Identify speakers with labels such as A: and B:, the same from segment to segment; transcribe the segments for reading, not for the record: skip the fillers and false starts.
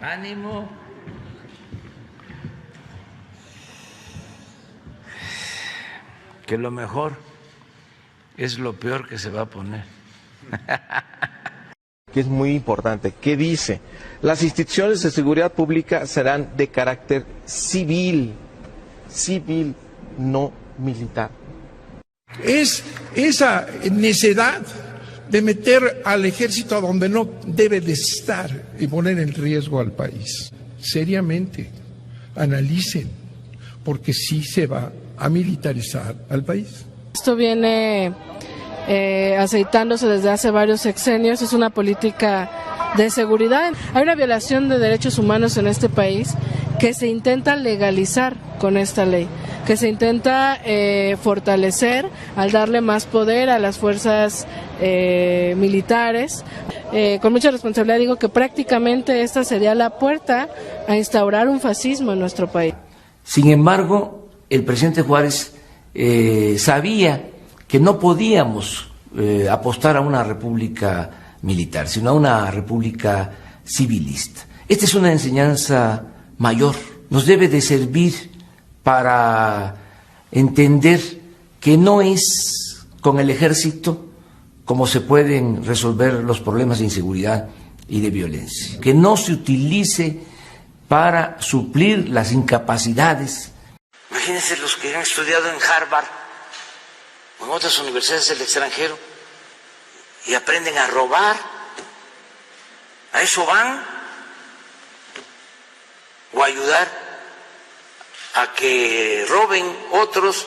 A: ánimo. Que lo mejor es lo peor que se va a poner.
B: Que es muy importante. ¿Qué dice? Las instituciones de seguridad pública serán de carácter civil, no militar.
C: Es esa necedad de meter al ejército a donde no debe de estar y poner en riesgo al país. Seriamente, analicen, porque sí se va a militarizar al país.
D: Esto viene aceitándose desde hace varios sexenios, es una política de seguridad. Hay una violación de derechos humanos en este país que se intenta legalizar con esta ley, que se intenta fortalecer al darle más poder a las fuerzas militares. Con mucha responsabilidad digo que prácticamente esta sería la puerta a instaurar un fascismo en nuestro país.
A: Sin embargo, el presidente Juárez sabía que no podíamos apostar a una república militar, sino a una república civilista. Esta es una enseñanza mayor, nos debe de servir para entender que no es con el ejército como se pueden resolver los problemas de inseguridad y de violencia, que no se utilice para suplir las incapacidades. Imagínense los que han estudiado en Harvard o en otras universidades del extranjero y aprenden a robar. ¿A eso van? ¿O ayudar a que roben otros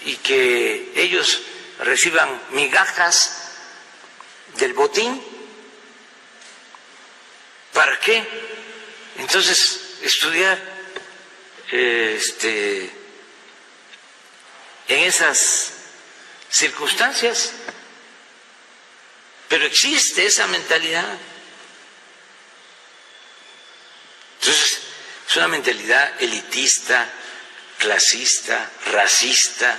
A: y que ellos reciban migajas del botín? ¿Para qué? Entonces, estudiar en esas circunstancias, pero existe esa mentalidad. Entonces, es una mentalidad elitista, clasista, racista.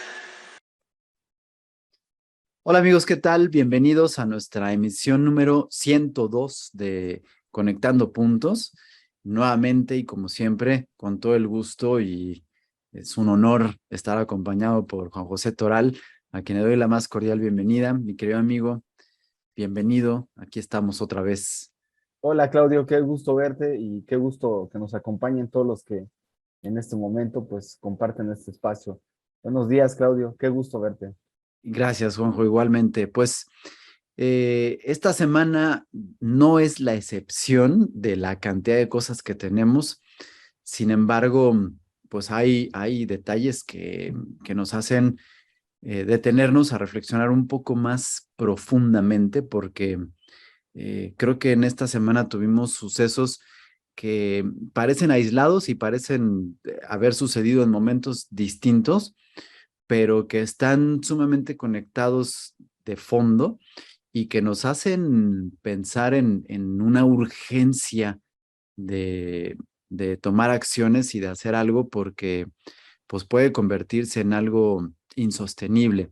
E: Hola amigos, ¿qué tal? Bienvenidos a nuestra emisión número 102 de Conectando Puntos. Nuevamente y como siempre, con todo el gusto, y es un honor estar acompañado por Juan José Toral, a quien le doy la más cordial bienvenida. Mi querido amigo, bienvenido. Aquí estamos otra vez.
F: Hola Claudio, qué gusto verte y qué gusto que nos acompañen todos los que en este momento pues comparten este espacio. Buenos días Claudio, qué gusto verte.
E: Gracias Juanjo, igualmente. Pues esta semana no es la excepción de la cantidad de cosas que tenemos. Sin embargo, pues hay detalles que nos hacen detenernos a reflexionar un poco más profundamente, porque creo que en esta semana tuvimos sucesos que parecen aislados y parecen haber sucedido en momentos distintos, pero que están sumamente conectados de fondo y que nos hacen pensar en una urgencia de tomar acciones y de hacer algo, porque pues puede convertirse en algo insostenible.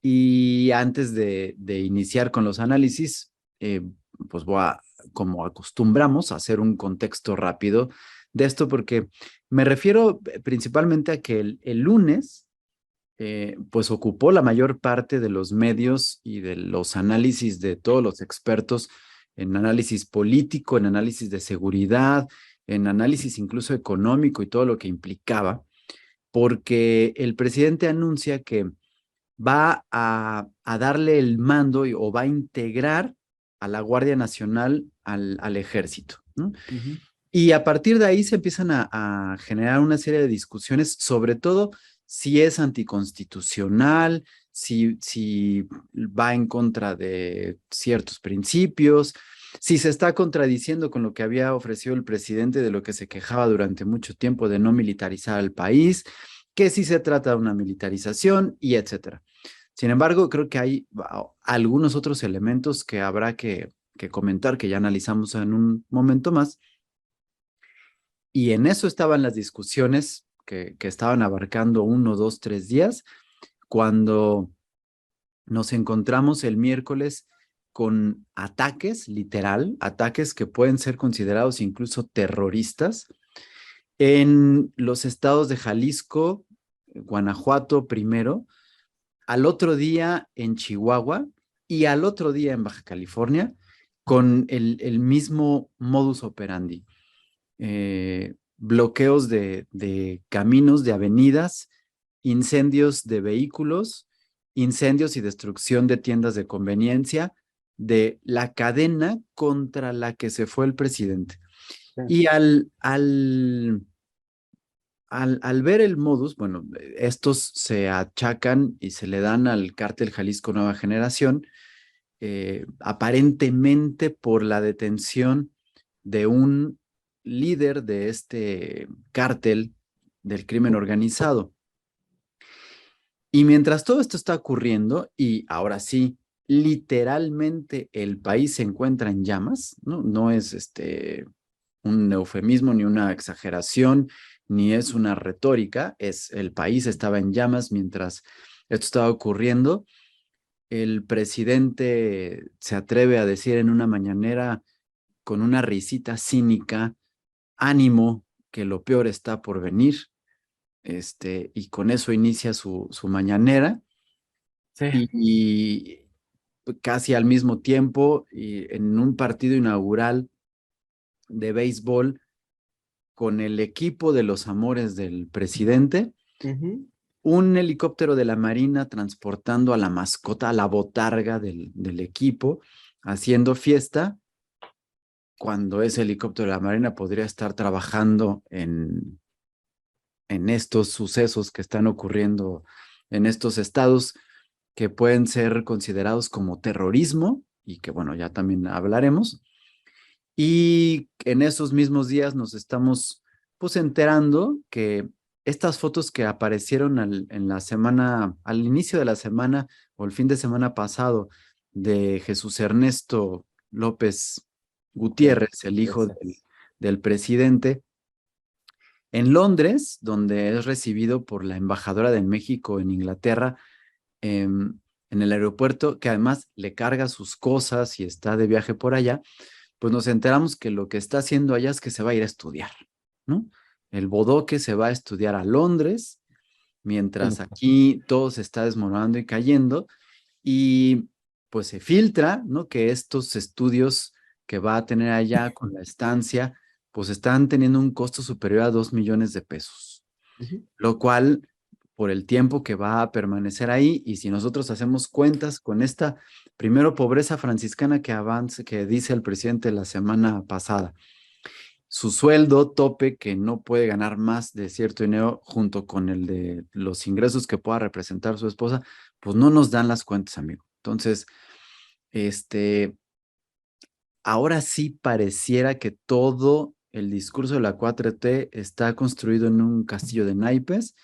E: Y antes de iniciar con los análisis, pues voy a, como acostumbramos, a hacer un contexto rápido de esto, porque me refiero principalmente a que el lunes pues ocupó la mayor parte de los medios y de los análisis de todos los expertos en análisis político, en análisis de seguridad, en análisis incluso económico y todo lo que implicaba, porque el presidente anuncia que va a darle el mando o va a integrar a la Guardia Nacional al ejército, ¿no? Uh-huh. Y a partir de ahí se empiezan a generar una serie de discusiones, sobre todo si es anticonstitucional, si va en contra de ciertos principios, si se está contradiciendo con lo que había ofrecido el presidente, de lo que se quejaba durante mucho tiempo de no militarizar al país, que si se trata de una militarización y etcétera. Sin embargo, creo que hay algunos otros elementos que habrá que comentar, que ya analizamos en un momento más. Y en eso estaban las discusiones que estaban abarcando 1, 2, 3 días, cuando nos encontramos el miércoles con ataques, literal, ataques que pueden ser considerados incluso terroristas en los estados de Jalisco, Guanajuato primero, al otro día en Chihuahua y al otro día en Baja California, con el mismo modus operandi. Bloqueos de caminos, de avenidas, incendios de vehículos, incendios y destrucción de tiendas de conveniencia, de la cadena contra la que se fue el presidente.
F: Sí.
E: Y al ver el modus, bueno, estos se achacan y se le dan al cártel Jalisco Nueva Generación, aparentemente por la detención de un líder de este cártel del crimen organizado. Y mientras todo esto está ocurriendo, y ahora sí, literalmente el país se encuentra en llamas, ¿no? No es un eufemismo ni una exageración, ni es una retórica, es el país estaba en llamas mientras esto estaba ocurriendo. El presidente se atreve a decir en una mañanera con una risita cínica, ánimo, que lo peor está por venir, y con eso inicia su mañanera.
F: Sí.
E: Y casi al mismo tiempo, y en un partido inaugural de béisbol con el equipo de los amores del presidente, un helicóptero de la Marina transportando a la mascota, a la botarga del equipo, haciendo fiesta, cuando ese helicóptero de la Marina podría estar trabajando en estos sucesos que están ocurriendo en estos estados que pueden ser considerados como terrorismo y que, bueno, ya también hablaremos. Y en esos mismos días nos estamos pues enterando que estas fotos que aparecieron en la semana, al inicio de la semana o el fin de semana pasado de Jesús Ernesto López Gutiérrez, el hijo del presidente, en Londres, donde es recibido por la embajadora de México en Inglaterra, en el aeropuerto, que además le carga sus cosas y está de viaje por allá, pues nos enteramos que lo que está haciendo allá es que se va a ir a estudiar, ¿no? El bodoque se va a estudiar a Londres, mientras aquí todo se está desmoronando y cayendo, y pues se filtra, ¿no? Que estos estudios que va a tener allá con la estancia, pues están teniendo un costo superior a 2 millones de pesos, lo cual, por el tiempo que va a permanecer ahí, y si nosotros hacemos cuentas con esta, primero, pobreza franciscana que avance, que dice el presidente la semana pasada, su sueldo tope que no puede ganar más de cierto dinero junto con el de los ingresos que pueda representar su esposa, pues no nos dan las cuentas, amigo. Entonces, ahora sí pareciera que todo el discurso de la 4T está construido en un castillo de naipes,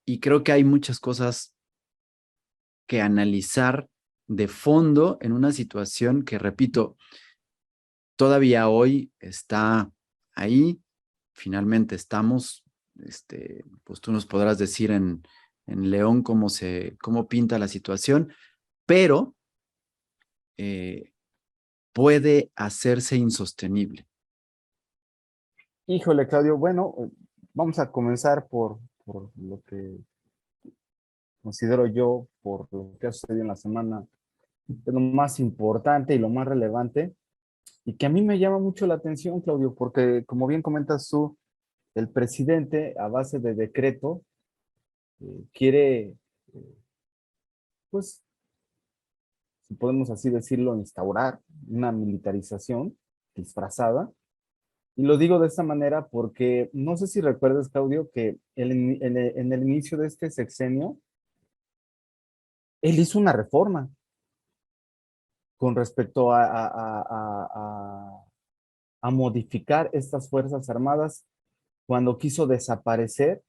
E: y creo que hay muchas cosas que analizar de fondo en una situación que, repito, todavía hoy está ahí. Finalmente estamos, pues tú nos podrás decir en León cómo pinta la situación, pero puede hacerse insostenible.
F: Híjole, Claudio, bueno, vamos a comenzar por lo que considero yo, por lo que ha sucedido en la semana, es lo más importante y lo más relevante, y que a mí me llama mucho la atención, Claudio, porque como bien comentas tú, el presidente a base de decreto quiere, pues, si podemos así decirlo, instaurar una militarización disfrazada. Y lo digo de esta manera porque no sé si recuerdas, Claudio, que en el inicio de este sexenio, él hizo una reforma con respecto a modificar estas Fuerzas Armadas cuando quiso desaparecer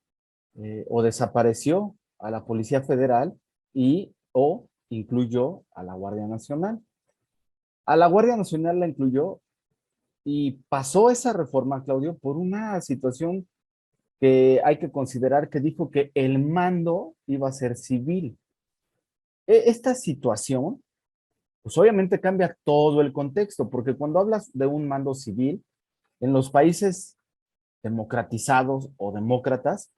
F: o desapareció a la Policía Federal o incluyó a la Guardia Nacional. A la Guardia Nacional la incluyó y pasó esa reforma, Claudio, por una situación que hay que considerar, que dijo que el mando iba a ser civil. Esta situación pues obviamente cambia todo el contexto, porque cuando hablas de un mando civil, en los países democratizados o demócratas,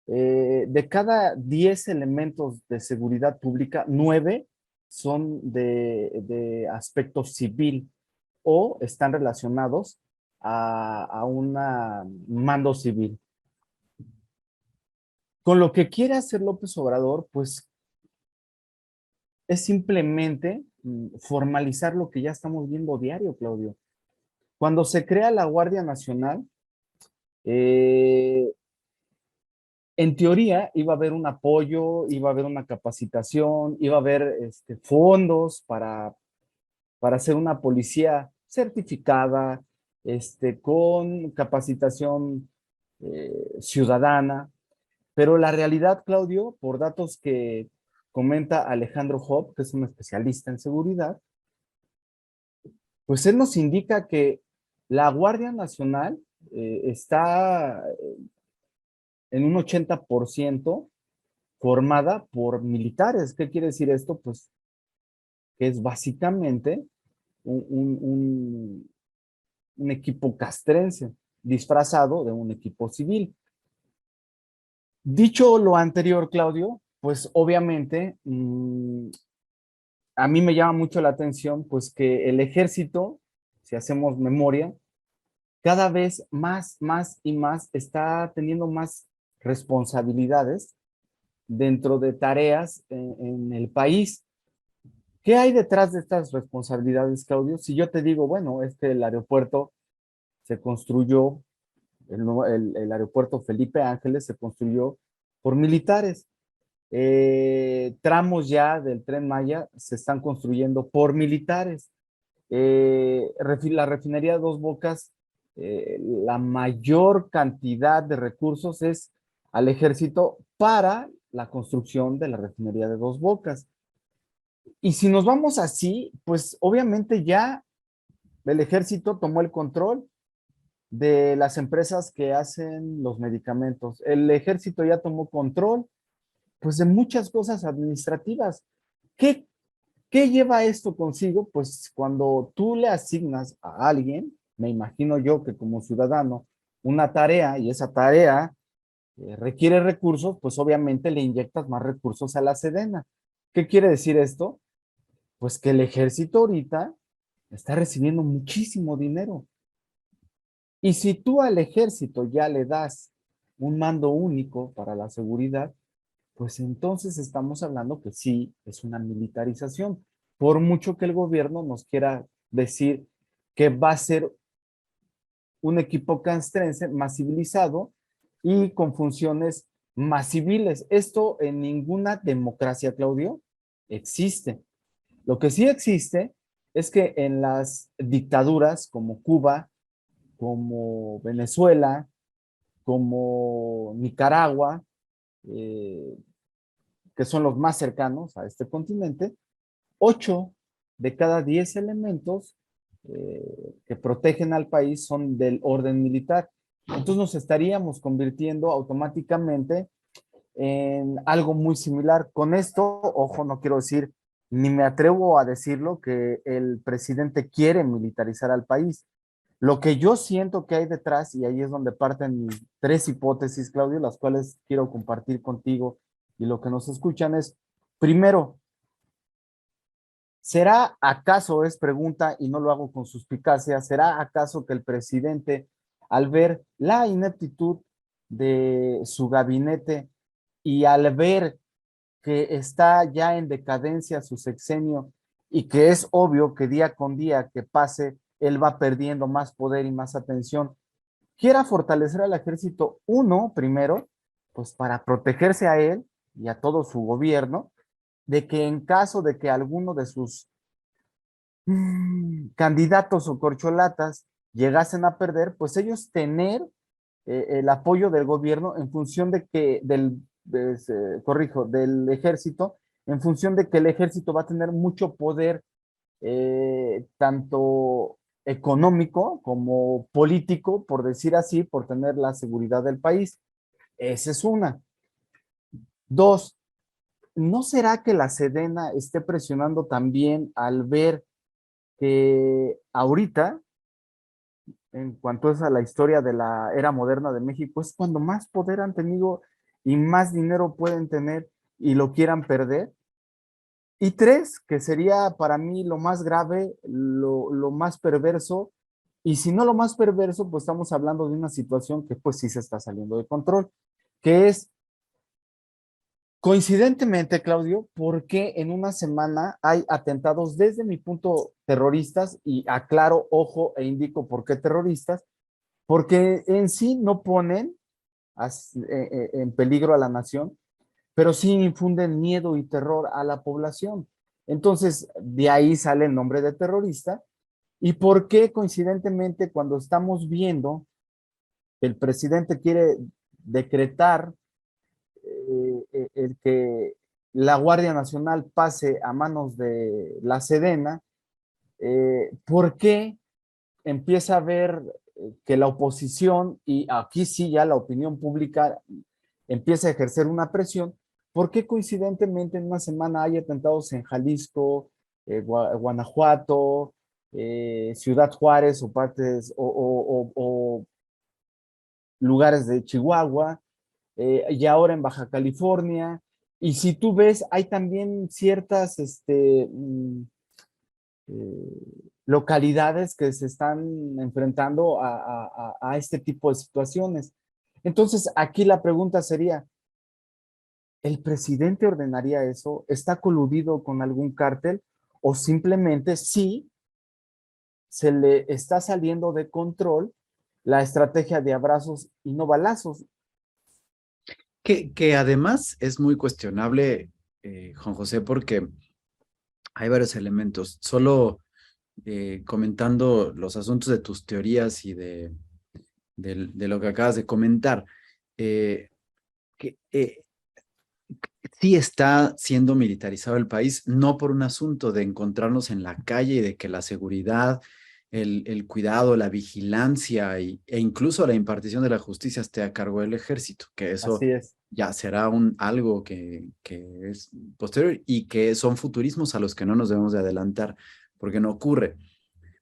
F: de cada 10 elementos de seguridad pública, 9 son de aspecto civil o están relacionados a un mando civil. Con lo que quiere hacer López Obrador, pues es simplemente formalizar lo que ya estamos viendo diario, Claudio. Cuando se crea la Guardia Nacional, en teoría iba a haber un apoyo, iba a haber una capacitación, iba a haber fondos para hacer una policía certificada, con capacitación ciudadana. Pero la realidad, Claudio, por datos que comenta Alejandro Hopp, que es un especialista en seguridad, pues él nos indica que la Guardia Nacional está en un 80% formada por militares. ¿Qué quiere decir esto? Pues que es básicamente un equipo castrense disfrazado de un equipo civil. Dicho lo anterior, Claudio, pues obviamente a mí me llama mucho la atención pues que el ejército, si hacemos memoria, cada vez más y más está teniendo más responsabilidades dentro de tareas en el país. ¿Qué hay detrás de estas responsabilidades, Claudio? Si yo te digo, bueno, el aeropuerto se construyó, el aeropuerto Felipe Ángeles se construyó por militares. Tramos ya del Tren Maya se están construyendo por militares. La refinería de Dos Bocas, la mayor cantidad de recursos es al ejército para la construcción de la refinería de Dos Bocas. Y si nos vamos así, pues obviamente ya el ejército tomó el control de las empresas que hacen los medicamentos. El ejército ya tomó control, pues, de muchas cosas administrativas. ¿Qué lleva esto consigo? Pues cuando tú le asignas a alguien, me imagino yo que como ciudadano, una tarea y esa tarea requiere recursos, pues obviamente le inyectas más recursos a la Sedena. ¿Qué quiere decir esto? Pues que el ejército ahorita está recibiendo muchísimo dinero. Y si tú al ejército ya le das un mando único para la seguridad, pues entonces estamos hablando que sí es una militarización. Por mucho que el gobierno nos quiera decir que va a ser un equipo castrense más civilizado y con funciones más civiles. Esto en ninguna democracia, Claudio, existe. Lo que sí existe es que en las dictaduras como Cuba, como Venezuela, como Nicaragua, que son los más cercanos a este continente, 8 de cada 10 elementos que protegen al país son del orden militar. Entonces nos estaríamos convirtiendo automáticamente en algo muy similar. Con esto, ojo, no quiero decir, ni me atrevo a decirlo, que el presidente quiere militarizar al país. Lo que yo siento que hay detrás, y ahí es donde parten mis 3 hipótesis, Claudio, las cuales quiero compartir contigo y lo que nos escuchan es, primero, ¿será acaso, es pregunta y no lo hago con suspicacia, será acaso que el presidente, al ver la ineptitud de su gabinete y al ver que está ya en decadencia su sexenio y que es obvio que día con día que pase, él va perdiendo más poder y más atención, quiera fortalecer al ejército, uno, primero, pues para protegerse a él y a todo su gobierno, de que en caso de que alguno de sus candidatos o corcholatas llegasen a perder, pues ellos tener el apoyo del gobierno en función de que, del ejército, en función de que el ejército va a tener mucho poder, tanto económico como político, por decir así, por tener la seguridad del país. Esa es una. Dos, ¿no será que la Sedena esté presionando también al ver que ahorita, en cuanto es a la historia de la era moderna de México, es cuando más poder han tenido y más dinero pueden tener y lo quieran perder? Y tres, que sería para mí lo más grave, lo más perverso, y si no lo más perverso, pues estamos hablando de una situación que pues sí se está saliendo de control, que es, coincidentemente, Claudio, porque en una semana hay atentados desde mi punto terroristas, y aclaro, ojo, e indico por qué terroristas, porque en sí no ponen en peligro a la nación, pero sí infunden miedo y terror a la población. Entonces, de ahí sale el nombre de terrorista. ¿Y por qué coincidentemente cuando estamos viendo que el presidente quiere decretar el que la Guardia Nacional pase a manos de la Sedena, ¿por qué empieza a ver que la oposición, y aquí sí ya la opinión pública empieza a ejercer una presión? ¿Por qué coincidentemente en una semana hay atentados en Jalisco, Guanajuato, Ciudad Juárez o partes o lugares de Chihuahua, y ahora en Baja California? Y si tú ves, hay también ciertas localidades que se están enfrentando a este tipo de situaciones. Entonces, aquí la pregunta sería, ¿el presidente ordenaría eso? ¿Está coludido con algún cártel? ¿O simplemente sí se le está saliendo de control la estrategia de abrazos y no balazos?
E: Que además es muy cuestionable, Juan José, porque hay varios elementos. Solo comentando los asuntos de tus teorías y de lo que acabas de comentar, eh, que sí está siendo militarizado el país, no por un asunto de encontrarnos en la calle y de que la seguridad, el cuidado, la vigilancia e incluso la impartición de la justicia esté a cargo del ejército, que eso
F: Así es.
E: ya será algo que es posterior y que son futurismos a los que no nos debemos de adelantar, porque no ocurre.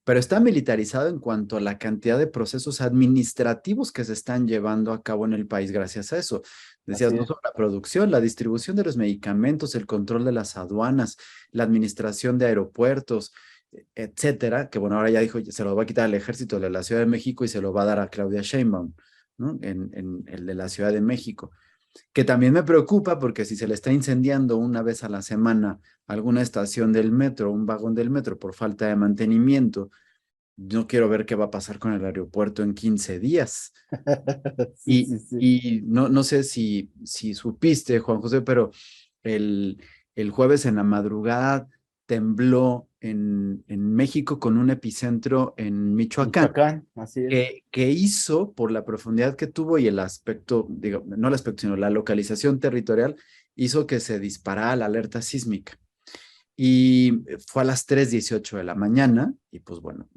E: Pero está militarizado en cuanto a la cantidad de procesos administrativos que se están llevando a cabo en el país gracias a eso. Decías,
F: Así
E: no
F: es.
E: solo la producción, la distribución de los medicamentos, el control de las aduanas, la administración de aeropuertos, etcétera, que bueno, ahora ya dijo, se lo va a quitar al ejército de la Ciudad de México y se lo va a dar a Claudia Sheinbaum, ¿no? En el de la Ciudad de México, que también me preocupa porque si se le está incendiando una vez a la semana alguna estación del metro, un vagón del metro por falta de mantenimiento, no quiero ver qué va a pasar con el aeropuerto en 15 días.
F: Sí, sí, sí.
E: Y no sé si supiste, Juan José, pero el jueves en la madrugada tembló en México con un epicentro en Michoacán,
F: Michoacán, así es.
E: que hizo, por la profundidad que tuvo y el aspecto, digo, no el aspecto, sino la localización territorial, hizo que se disparara la alerta sísmica. Y fue a las 3:18 de la mañana, y pues bueno,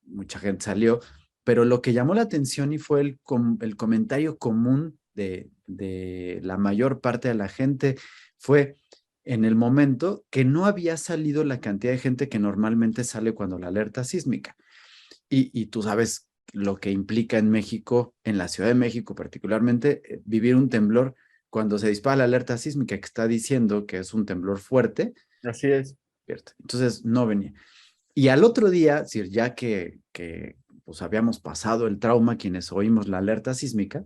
E: mucha gente salió, pero lo que llamó la atención y fue el comentario común de la mayor parte de la gente fue en el momento que no había salido la cantidad de gente que normalmente sale cuando la alerta sísmica. Y tú sabes lo que implica en México, en la Ciudad de México particularmente, vivir un temblor cuando se dispara la alerta sísmica que está diciendo que es un temblor fuerte.
F: Así es.
E: Entonces no venía. Y al otro día, es decir, ya que pues habíamos pasado el trauma quienes oímos la alerta sísmica,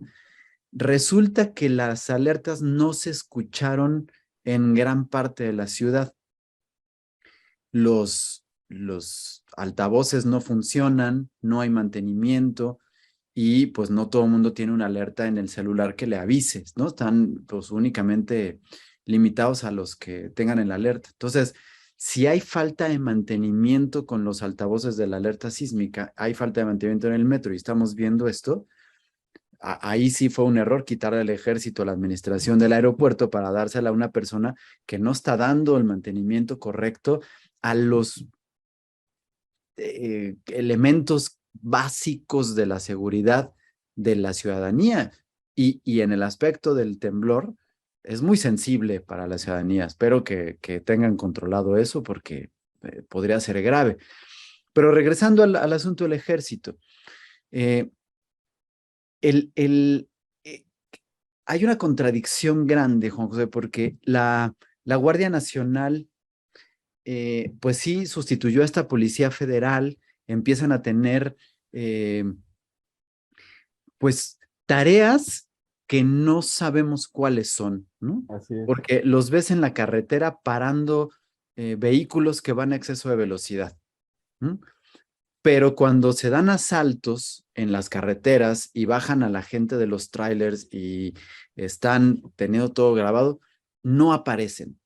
E: resulta que las alertas no se escucharon en gran parte de la ciudad. Los altavoces no funcionan, no hay mantenimiento y pues no todo el mundo tiene una alerta en el celular que le avises, ¿no? Están pues únicamente limitados a los que tengan el alerta. Entonces, si hay falta de mantenimiento con los altavoces de la alerta sísmica, hay falta de mantenimiento en el metro y estamos viendo esto, ahí sí fue un error quitarle al ejército la administración del aeropuerto para dársela a una persona que no está dando el mantenimiento correcto a los elementos básicos de la seguridad de la ciudadanía. Y en el aspecto del temblor, es muy sensible para la ciudadanía. Espero que tengan controlado eso porque podría ser grave. Pero regresando al asunto del ejército, eh, hay una contradicción grande, Juan José, porque la Guardia Nacional, pues sí, sustituyó a esta Policía Federal, empiezan a tener, pues, tareas que no sabemos cuáles son, ¿no?
F: Así es.
E: Porque los ves en la carretera parando vehículos que van a exceso de velocidad, ¿no? Pero cuando se dan asaltos en las carreteras y bajan a la gente de los trailers y están teniendo todo grabado, no aparecen.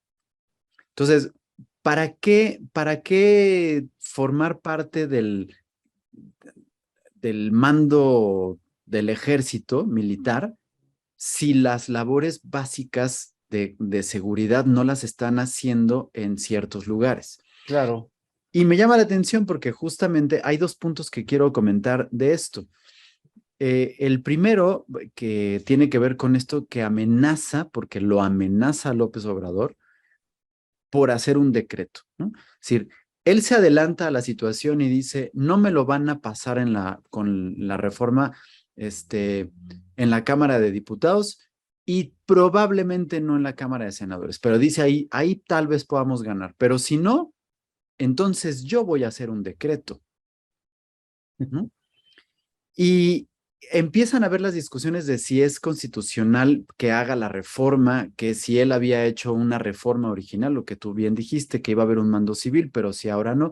E: Entonces, para qué formar parte del mando del ejército militar si las labores básicas de seguridad no las están haciendo en ciertos lugares?
F: Claro.
E: Y me llama la atención porque justamente hay dos puntos que quiero comentar de esto. El primero, que tiene que ver con esto que amenaza, porque lo amenaza a López Obrador, por hacer un decreto, ¿no? Es decir, él se adelanta a la situación y dice, no me lo van a pasar con la reforma en la Cámara de Diputados y probablemente no en la Cámara de Senadores, pero dice ahí tal vez podamos ganar, pero si no, entonces yo voy a hacer un decreto, ¿no? Y empiezan a ver las discusiones de si es constitucional que haga la reforma, que si él había hecho una reforma original, lo que tú bien dijiste, que iba a haber un mando civil, pero si ahora no.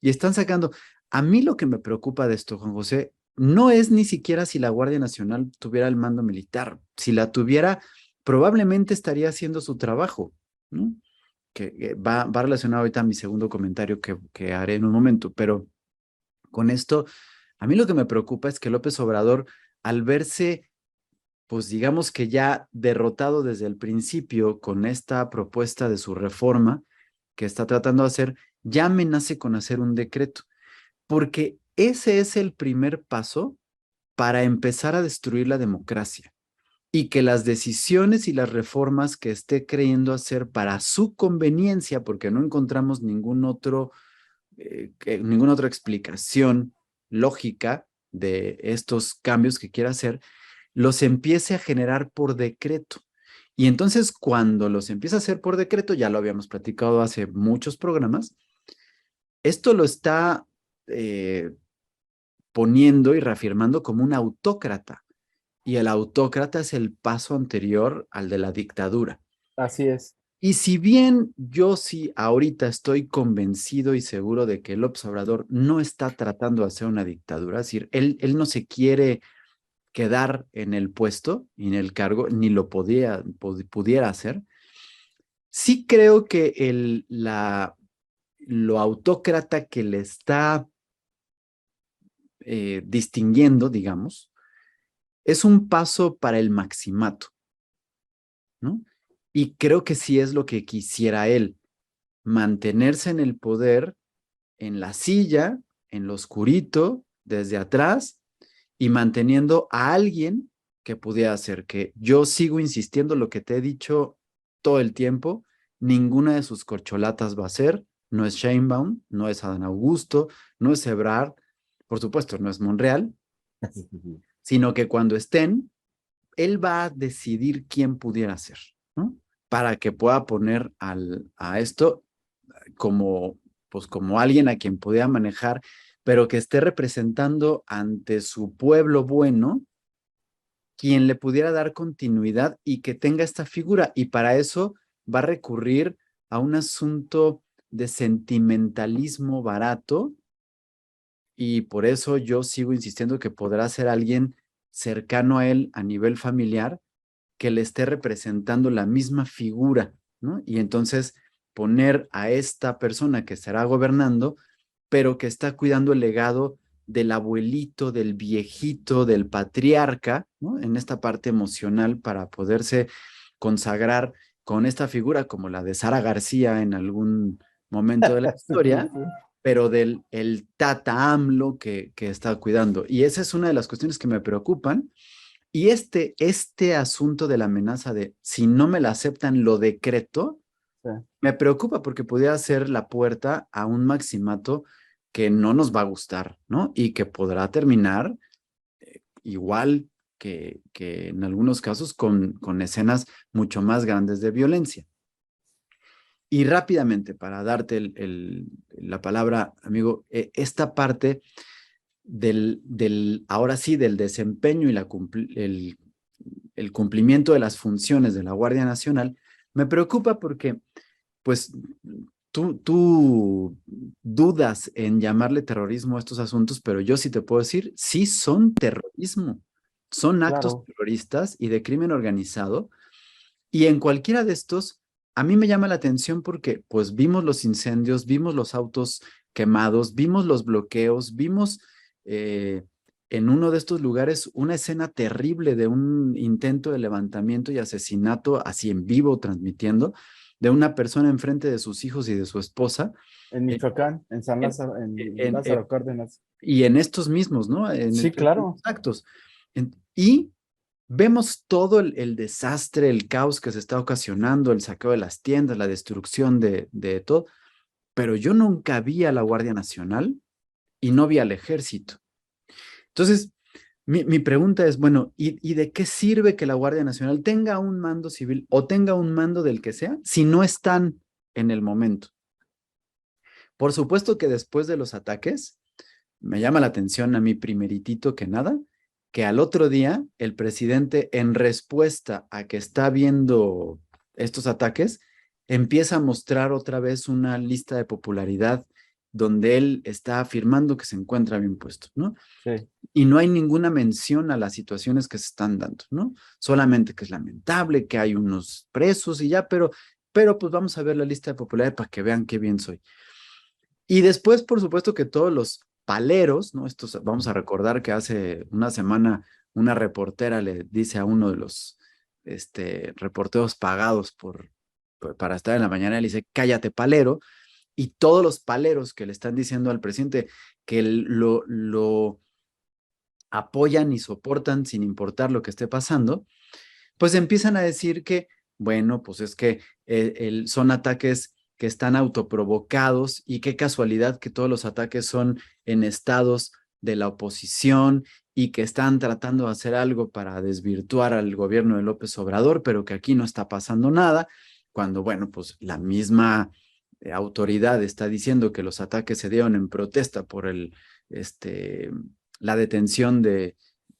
E: Y están sacando. A mí lo que me preocupa de esto, Juan José, no es ni siquiera si la Guardia Nacional tuviera el mando militar. Si la tuviera, probablemente estaría haciendo su trabajo, ¿no? Que va relacionado ahorita a mi segundo comentario que haré en un momento, pero con esto, a mí lo que me preocupa es que López Obrador, al verse, pues digamos que ya derrotado desde el principio con esta propuesta de su reforma que está tratando de hacer, ya amenace con hacer un decreto, porque ese es el primer paso para empezar a destruir la democracia y que las decisiones y las reformas que esté creyendo hacer para su conveniencia, porque no encontramos ninguna otra explicación lógica de estos cambios que quiera hacer, los empiece a generar por decreto. Y entonces cuando los empieza a hacer por decreto, ya lo habíamos platicado hace muchos programas, esto lo está poniendo y reafirmando como un autócrata. Y el autócrata es el paso anterior al de la dictadura.
F: Así es.
E: Y si bien yo sí ahorita estoy convencido y seguro de que López Obrador no está tratando de hacer una dictadura, es decir, él no se quiere quedar en el puesto y en el cargo, ni lo pudiera hacer, sí creo que lo autócrata que le está distinguiendo, digamos, es un paso para el maximato, ¿no? Y creo que sí es lo que quisiera él, mantenerse en el poder, en la silla, en lo oscurito, desde atrás, y manteniendo a alguien que pudiera hacer que yo sigo insistiendo lo que te he dicho todo el tiempo, ninguna de sus corcholatas va a ser, no es Sheinbaum, no es Adán Augusto, no es Ebrard, por supuesto, no es Monreal, sino que cuando estén, él va a decidir quién pudiera ser, ¿no? Para que pueda poner a esto como alguien a quien pudiera manejar, pero que esté representando ante su pueblo bueno, quien le pudiera dar continuidad y que tenga esta figura. Y para eso va a recurrir a un asunto de sentimentalismo barato, y por eso yo sigo insistiendo que podrá ser alguien cercano a él a nivel familiar, que le esté representando la misma figura, ¿no? Y entonces poner a esta persona que estará gobernando, pero que está cuidando el legado del abuelito, del viejito, del patriarca, ¿no? En esta parte emocional para poderse consagrar con esta figura como la de Sara García en algún momento de la historia, pero del el tata AMLO que está cuidando. Y esa es una de las cuestiones que me preocupan. Y este asunto de la amenaza de si no me la aceptan, lo decreto,
F: Sí,
E: me preocupa porque pudiera ser la puerta a un maximato que no nos va a gustar, ¿no? Y que podrá terminar igual que en algunos casos con escenas mucho más grandes de violencia. Y rápidamente, para darte la palabra, amigo, esta parte ahora sí, del desempeño y el cumplimiento de las funciones de la Guardia Nacional, me preocupa porque, pues, tú dudas en llamarle terrorismo a estos asuntos, pero yo sí te puedo decir, sí son terrorismo, son actos
F: claro.
E: terroristas y de crimen organizado, y en cualquiera de estos, a mí me llama la atención porque, pues, vimos los incendios, vimos los autos quemados, vimos los bloqueos, vimos eh, en uno de estos lugares una escena terrible de un intento de levantamiento y asesinato, así en vivo, transmitiendo, de una persona enfrente de sus hijos y de su esposa.
F: En
E: eh,
F: Michoacán, en San
E: en-
F: Lázaro, en
E: en-
F: Lázaro Cárdenas.
E: y en estos mismos, ¿no?
F: Sí,
E: En estos
F: claro.
E: actos. Y vemos todo el desastre, el caos que se está ocasionando, el saqueo de las tiendas, la destrucción de todo, pero yo nunca vi a la Guardia Nacional y no vi al ejército. Entonces, mi pregunta es, bueno, ¿y de qué sirve que la Guardia Nacional tenga un mando civil o tenga un mando del que sea si no están en el momento? Por supuesto que después de los ataques, me llama la atención a mí primeritito que nada, que al otro día el presidente, en respuesta a que está viendo estos ataques, empieza a mostrar otra vez una lista de popularidad donde él está afirmando que se encuentra bien puesto, ¿no?
F: Sí,
E: Y no hay ninguna mención a las situaciones que se están dando, ¿no? Solamente que es lamentable, que hay unos presos y ya, pero pues vamos a ver la lista de popularidad para que vean qué bien soy. Y después, por supuesto, que todos los paleros, ¿no? Estos, vamos a recordar que hace una semana una reportera le dice a uno de los reporteros pagados para estar en la mañana, le dice, cállate, palero, y todos los paleros que le están diciendo al presidente que lo apoyan y soportan sin importar lo que esté pasando, pues empiezan a decir que, bueno, pues es que son ataques que están autoprovocados y qué casualidad que todos los ataques son en estados de la oposición y que están tratando de hacer algo para desvirtuar al gobierno de López Obrador, pero que aquí no está pasando nada, cuando, bueno, pues la misma autoridad está diciendo que los ataques se dieron en protesta por la detención de,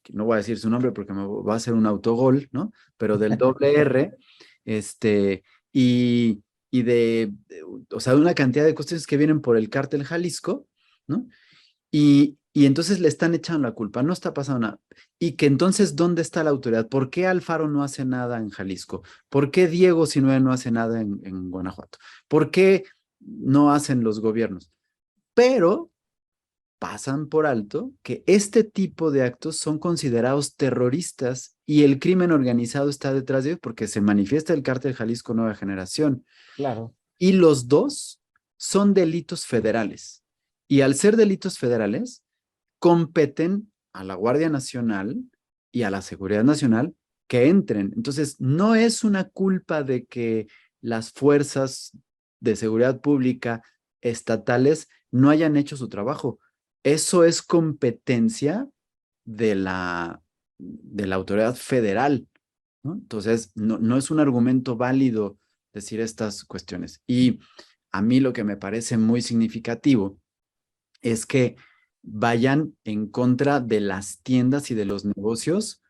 E: no voy a decir su nombre porque me va a hacer un autogol, ¿no? Pero del doble R, este, y, o sea, de una cantidad de cuestiones que vienen por el cártel Jalisco, ¿no? Y entonces le están echando la culpa, no está pasando nada. Y que entonces, ¿dónde está la autoridad? ¿Por qué Alfaro no hace nada en Jalisco? ¿Por qué Diego Sinue no hace nada en Guanajuato? ¿Por qué no hacen los gobiernos? Pero pasan por alto que este tipo de actos son considerados terroristas y el crimen organizado está detrás de ellos porque se manifiesta el cártel Jalisco Nueva Generación.
F: claro.
E: Y los dos son delitos federales. Y al ser delitos federales, competen a la Guardia Nacional y a la Seguridad Nacional que entren. Entonces, no es una culpa de que las fuerzas de seguridad pública estatales no hayan hecho su trabajo. Eso es competencia de la autoridad federal, ¿no? Entonces, no es un argumento válido decir estas cuestiones. Y a mí lo que me parece muy significativo es que vayan en contra de las tiendas y de los negocios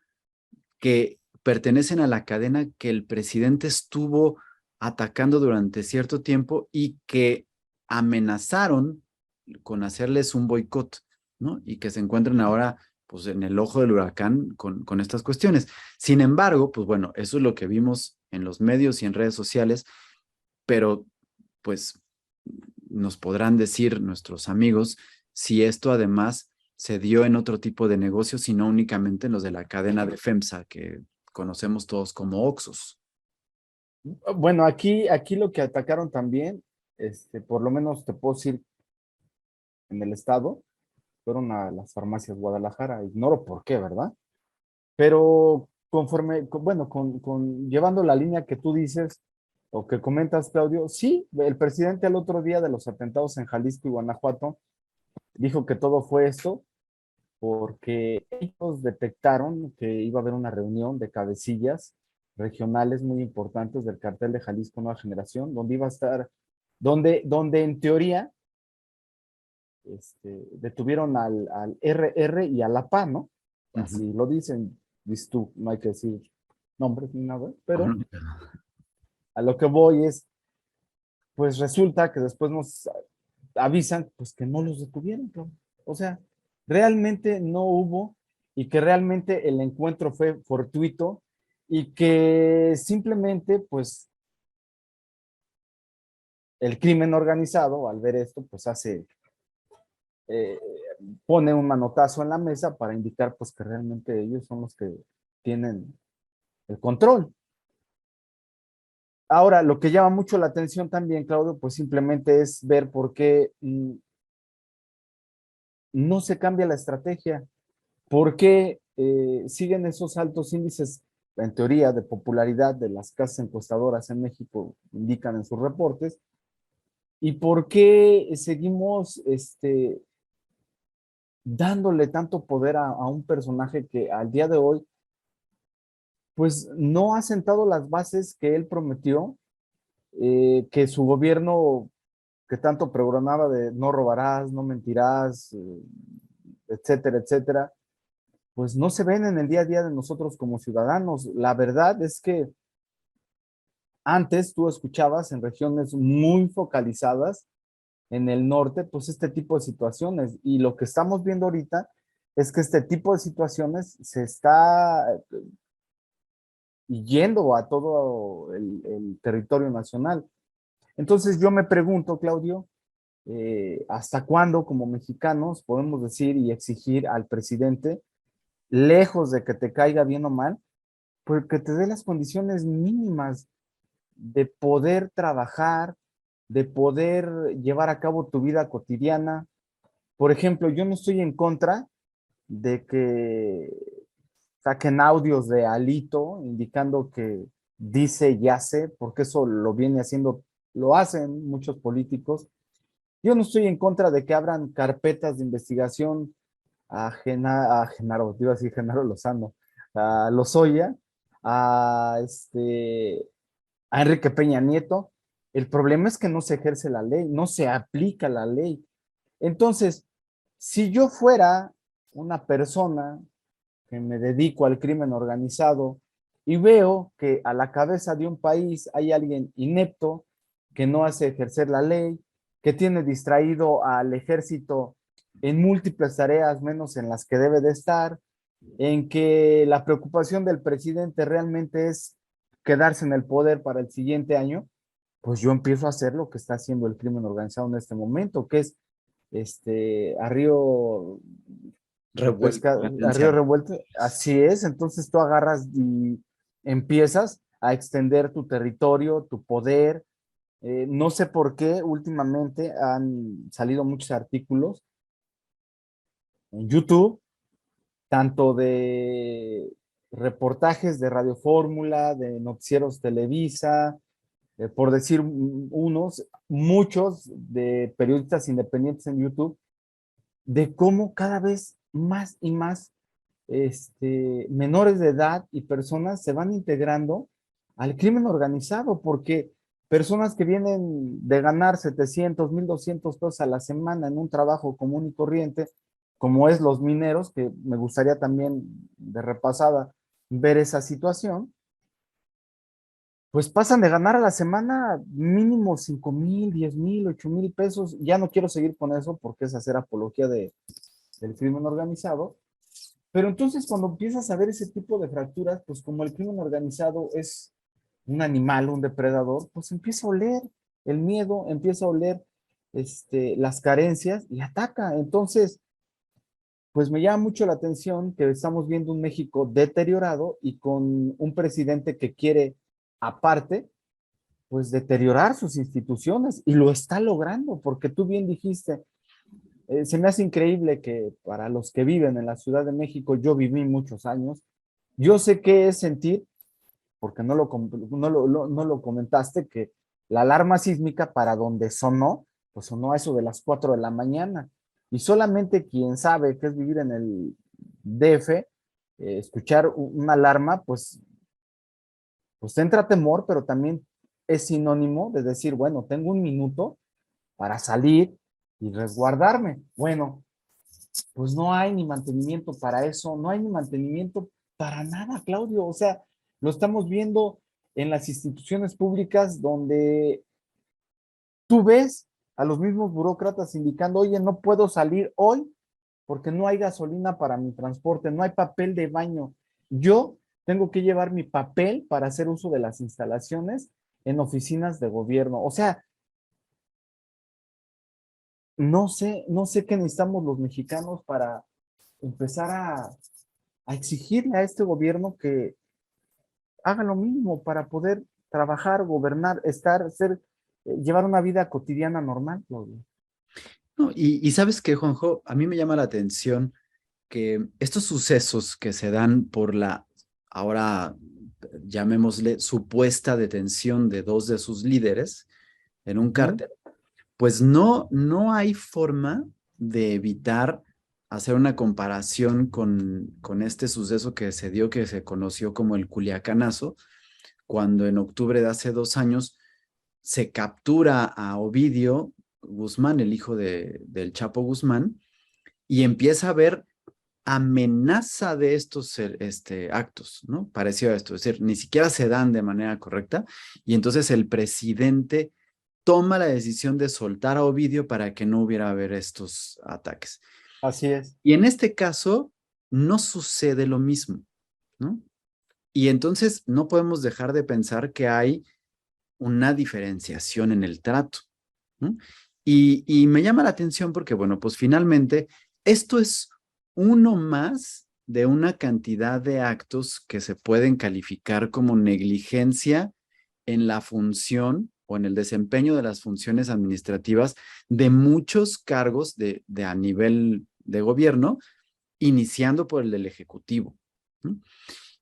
E: que pertenecen a la cadena que el presidente estuvo atacando durante cierto tiempo y que amenazaron con hacerles un boicot, ¿no? Y que se encuentran ahora pues en el ojo del huracán con estas cuestiones. Sin embargo, pues bueno, eso es lo que vimos en los medios y en redes sociales, pero pues nos podrán decir nuestros amigos si esto además se dio en otro tipo de negocios y no únicamente en los de la cadena de FEMSA que conocemos todos como Oxxos.
F: Bueno, aquí lo que atacaron también, por lo menos te puedo decir, en el estado, fueron a las farmacias Guadalajara. Ignoro por qué, ¿verdad? Pero conforme, bueno, llevando la línea que tú dices o que comentas, Claudio, sí, el presidente el otro día de los atentados en Jalisco y Guanajuato dijo que todo fue esto porque ellos detectaron que iba a haber una reunión de cabecillas regionales muy importantes del cartel de Jalisco Nueva Generación, donde iba a estar, donde en teoría detuvieron al RR y a la PA, ¿no? Así lo dicen, dices tú, no hay que decir nombres ni nada, pero a lo que voy es, pues resulta que después nos avisan, pues que no los detuvieron, ¿no? O sea, realmente no hubo y que realmente el encuentro fue fortuito y que simplemente, pues, el crimen organizado, al ver esto, pues eh, pone un manotazo en la mesa para indicar, pues, que realmente ellos son los que tienen el control. Ahora, lo que llama mucho la atención también, Claudio, pues simplemente es ver por qué no se cambia la estrategia, por qué siguen esos altos índices, en teoría, de popularidad de las casas encuestadoras en México, indican en sus reportes, y por qué seguimos dándole tanto poder a un personaje que al día de hoy, pues no ha sentado las bases que él prometió, que su gobierno que tanto programaba de no robarás, no mentirás, etcétera, etcétera, pues no se ven en el día a día de nosotros como ciudadanos. La verdad es que antes tú escuchabas en regiones muy focalizadas en el norte, pues este tipo de situaciones. Y lo que estamos viendo ahorita es que este tipo de situaciones se está yendo a todo el territorio nacional. Entonces yo me pregunto, Claudio, ¿hasta cuándo como mexicanos podemos decir y exigir al presidente, lejos de que te caiga bien o mal, pues que te dé las condiciones mínimas de poder trabajar, de poder llevar a cabo tu vida cotidiana? Por ejemplo, yo no estoy en contra de que saquen audios de Alito indicando que dice y hace, porque eso lo viene haciendo, lo hacen muchos políticos. Yo no estoy en contra de que abran carpetas de investigación a Genaro, iba a decir Genaro Lozano, a Lozoya, a, a Enrique Peña Nieto. El problema es que no se ejerce la ley, no se aplica la ley. Entonces, si yo fuera una persona que me dedico al crimen organizado y veo que a la cabeza de un país hay alguien inepto que no hace ejercer la ley, que tiene distraído al ejército en múltiples tareas menos en las que debe de estar, en que la preocupación del presidente realmente es quedarse en el poder para el siguiente año, pues yo empiezo a hacer lo que está haciendo el crimen organizado en este momento, que es a Río
E: Revuelto,
F: a Río
E: violencia.
F: Revuelto, así es, entonces tú agarras y empiezas a extender tu territorio, tu poder. No sé por qué últimamente han salido muchos artículos en YouTube, tanto de reportajes de Radio Fórmula, de noticieros Televisa, por decir unos, muchos de periodistas independientes en YouTube, de cómo cada vez más y más menores de edad y personas se van integrando al crimen organizado, porque personas que vienen de ganar 700, 1,200 pesos a la semana en un trabajo común y corriente, como es los mineros, que me gustaría también de repasada ver esa situación, pues pasan de ganar a la semana mínimo 5,000, 10,000, 8,000 pesos. Ya no quiero seguir con eso porque es hacer apología del crimen organizado. Pero entonces cuando empiezas a ver ese tipo de fracturas, pues como el crimen organizado es un animal, un depredador, pues empieza a oler el miedo, empieza a oler las carencias y ataca. Entonces, pues me llama mucho la atención que estamos viendo un México deteriorado y con un presidente que quiere, aparte, pues deteriorar sus instituciones y lo está logrando, porque tú bien dijiste, se me hace increíble que para los que viven en la Ciudad de México, yo viví muchos años, Yo sé qué es sentir, porque no lo comentaste, que la alarma sísmica para donde sonó, pues sonó a eso de las 4 de la mañana. Y solamente quien sabe qué es vivir en el DF, escuchar una alarma, pues te entra temor, pero también es sinónimo de decir, bueno, tengo un minuto para salir y resguardarme. Bueno, pues no hay ni mantenimiento para eso, no hay ni mantenimiento para nada, Claudio. O sea, lo estamos viendo en las instituciones públicas donde tú ves a los mismos burócratas indicando, oye, no puedo salir hoy porque no hay gasolina para mi transporte, no hay papel de baño. Yo tengo que llevar mi papel para hacer uso de las instalaciones en oficinas de gobierno. O sea, no sé qué necesitamos los mexicanos para empezar a exigirle a este gobierno que haga lo mismo para poder trabajar, gobernar, llevar una vida cotidiana normal, Claudio.
E: No, y sabes qué, Juanjo, a mí me llama la atención que estos sucesos que se dan por la, ahora llamémosle, supuesta detención de dos de sus líderes en un cártel, pues no hay forma de evitar hacer una comparación con este suceso que se dio, que se conoció como el Culiacanazo, cuando en octubre de hace 2 años se captura a Ovidio Guzmán, el hijo del Chapo Guzmán, y empieza a haber amenaza de estos actos, ¿no? Parecido a esto, es decir, ni siquiera se dan de manera correcta, y entonces el presidente toma la decisión de soltar a Ovidio para que no hubiera haber estos ataques.
F: Así es.
E: Y en este caso no sucede lo mismo, ¿no? Y entonces no podemos dejar de pensar que hay una diferenciación en el trato, ¿no? Y me llama la atención porque, bueno, pues finalmente esto es uno más de una cantidad de actos que se pueden calificar como negligencia en la función o en el desempeño de las funciones administrativas de muchos cargos a nivel de gobierno, iniciando por el del Ejecutivo, ¿no?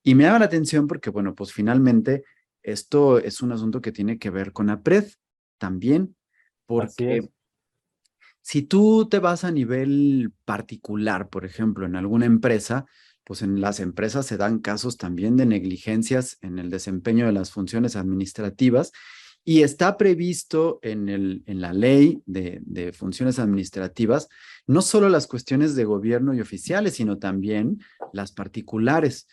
E: Y me llama la atención porque, bueno, pues finalmente esto es un asunto que tiene que ver con APRED también, porque si tú te vas a nivel particular, por ejemplo, en alguna empresa, pues en las empresas se dan casos también de negligencias en el desempeño de las funciones administrativas y está previsto en la ley de funciones administrativas no solo las cuestiones de gobierno y oficiales, sino también las particulares.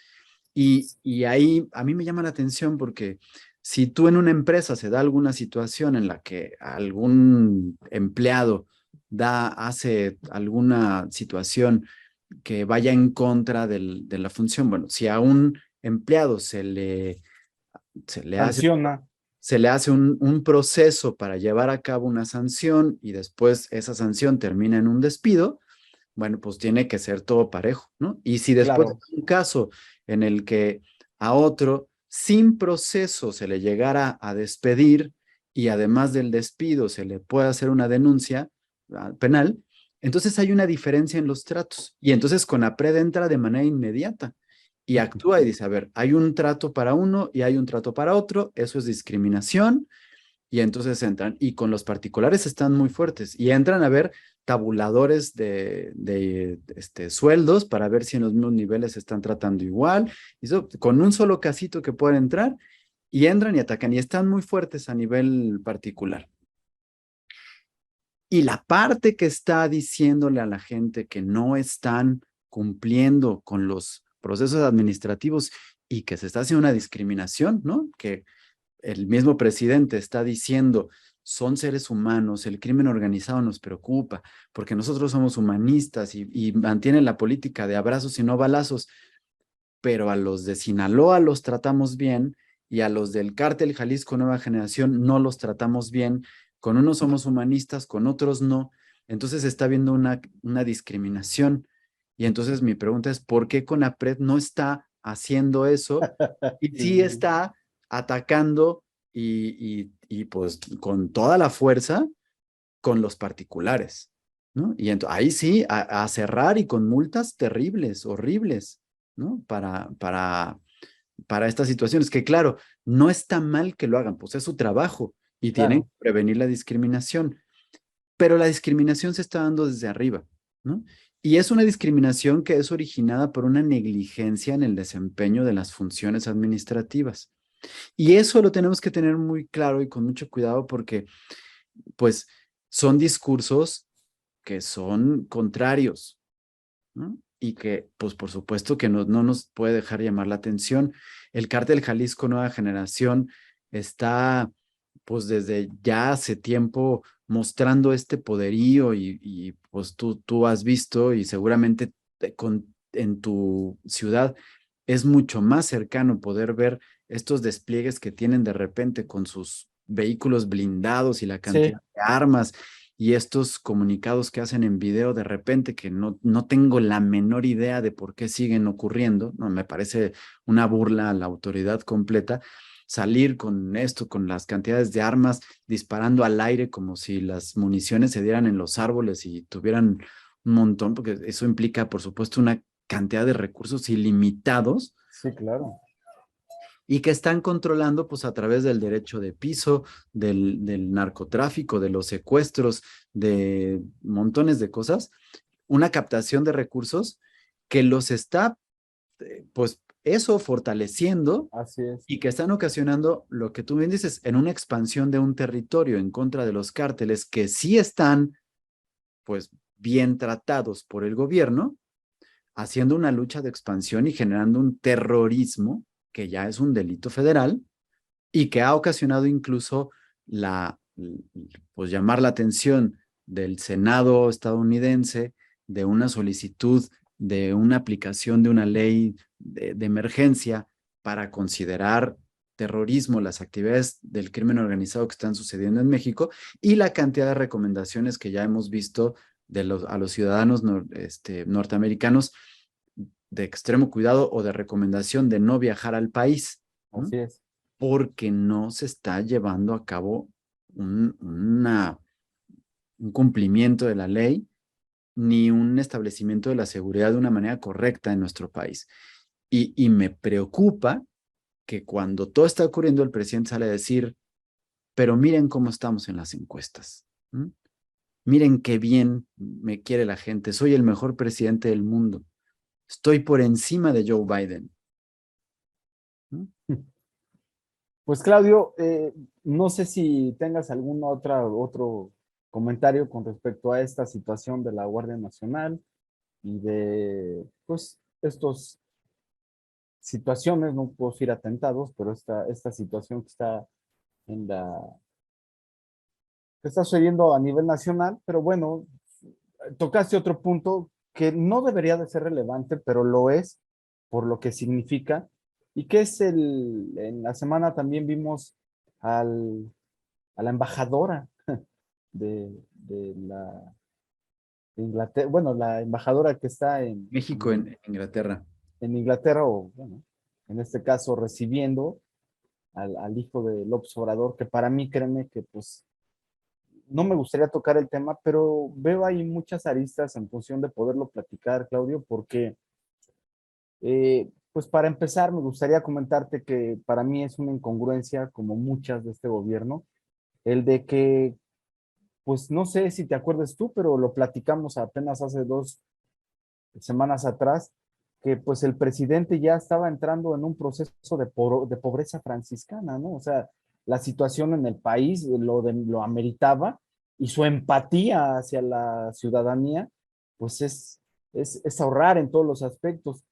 E: Y ahí a mí me llama la atención porque si tú en una empresa se da alguna situación en la que algún empleado hace alguna situación que vaya en contra de la función, bueno, si a un empleado se le
F: Sanciona.
E: se le hace un proceso para llevar a cabo una sanción y después esa sanción termina en un despido, bueno, pues tiene que ser todo parejo, ¿no? Y si después
F: Claro.
E: hay un caso en el que a otro, sin proceso, se le llegara a despedir y además del despido se le puede hacer una denuncia penal, entonces hay una diferencia en los tratos. Y entonces CONAPRED entra de manera inmediata y actúa y dice, a ver, hay un trato para uno y hay un trato para otro, eso es discriminación, y entonces entran, y con los particulares están muy fuertes, y entran a ver tabuladores de sueldos para ver si en los mismos niveles se están tratando igual, y eso, con un solo casito que pueden entrar, y entran y atacan, y están muy fuertes a nivel particular. Y la parte que está diciéndole a la gente que no están cumpliendo con los procesos administrativos y que se está haciendo una discriminación, ¿no? Que el mismo presidente está diciendo, son seres humanos, el crimen organizado nos preocupa, porque nosotros somos humanistas y mantienen la política de abrazos y no balazos, pero a los de Sinaloa los tratamos bien y a los del Cártel Jalisco Nueva Generación no los tratamos bien, con unos somos humanistas, con otros no, entonces está habiendo una discriminación. Y entonces mi pregunta es, ¿por qué CONAPRED no está haciendo eso y sí está atacando y pues con toda la fuerza con los particulares, ¿no? Y ahí sí, a cerrar y con multas terribles, horribles. ¿no? Para estas situaciones, que claro, no está mal que lo hagan, pues es su trabajo y tienen
F: Claro.
E: que prevenir la discriminación, pero la discriminación se está dando desde arriba, ¿no? Y es una discriminación que es originada por una negligencia en el desempeño de las funciones administrativas. Y eso lo tenemos que tener muy claro y con mucho cuidado porque, pues, son discursos que son contrarios, ¿no? Y que, pues, por supuesto que no nos puede dejar llamar la atención. El Cártel Jalisco Nueva Generación está, pues, desde ya hace tiempo mostrando este poderío y pues, tú has visto y seguramente en tu ciudad es mucho más cercano poder ver estos despliegues que tienen de repente con sus vehículos blindados y la
F: Sí,
E: cantidad de armas y estos comunicados que hacen en video de repente que no tengo la menor idea de por qué siguen ocurriendo, no, me parece una burla a la autoridad completa, salir con esto, con las cantidades de armas, disparando al aire como si las municiones se dieran en los árboles y tuvieran un montón, porque eso implica, por supuesto, una cantidad de recursos ilimitados
F: sí, claro.
E: y que están controlando pues a través del derecho de piso, del narcotráfico, de los secuestros, de montones de cosas, una captación de recursos que los está pues eso fortaleciendo
F: Así es.
E: y que están ocasionando lo que tú bien dices, en una expansión de un territorio en contra de los cárteles que sí están pues bien tratados por el gobierno, haciendo una lucha de expansión y generando un terrorismo que ya es un delito federal y que ha ocasionado incluso pues llamar la atención del Senado estadounidense de una solicitud de una aplicación de una ley de emergencia para considerar terrorismo las actividades del crimen organizado que están sucediendo en México y la cantidad de recomendaciones que ya hemos visto a los ciudadanos norteamericanos de extremo cuidado o de recomendación de no viajar al país, ¿no?
F: Así es.
E: Porque no se está llevando a cabo un cumplimiento de la ley ni un establecimiento de la seguridad de una manera correcta en nuestro país. Y me preocupa que cuando todo está ocurriendo, el presidente sale a decir, pero miren cómo estamos en las encuestas. ¿M? Miren qué bien me quiere la gente. Soy el mejor presidente del mundo. Estoy por encima de Joe Biden. ¿M?
F: Pues Claudio, no sé si tengas algún otro comentario con respecto a esta situación de la Guardia Nacional y de, pues, estos situaciones, no puedo decir atentados, pero esta situación que está en que está sucediendo a nivel nacional, pero bueno, tocaste otro punto que no debería de ser relevante, pero lo es por lo que significa, y que es en la semana también vimos a la embajadora de de Inglaterra, bueno, la embajadora que está
E: México en Inglaterra.
F: en Inglaterra, o bueno, en este caso recibiendo al hijo de López Obrador, que para mí, créeme que pues no me gustaría tocar el tema, pero veo ahí muchas aristas en función de poderlo platicar, Claudio, porque, pues para empezar, me gustaría comentarte que para mí es una incongruencia, como muchas de este gobierno, el de que, pues no sé si te acuerdas tú, pero lo platicamos apenas hace 2 semanas atrás, que pues el presidente ya estaba entrando en un proceso de pobreza franciscana, ¿no? O sea, la situación en el país lo ameritaba y su empatía hacia la ciudadanía, pues es ahorrar en todos los aspectos.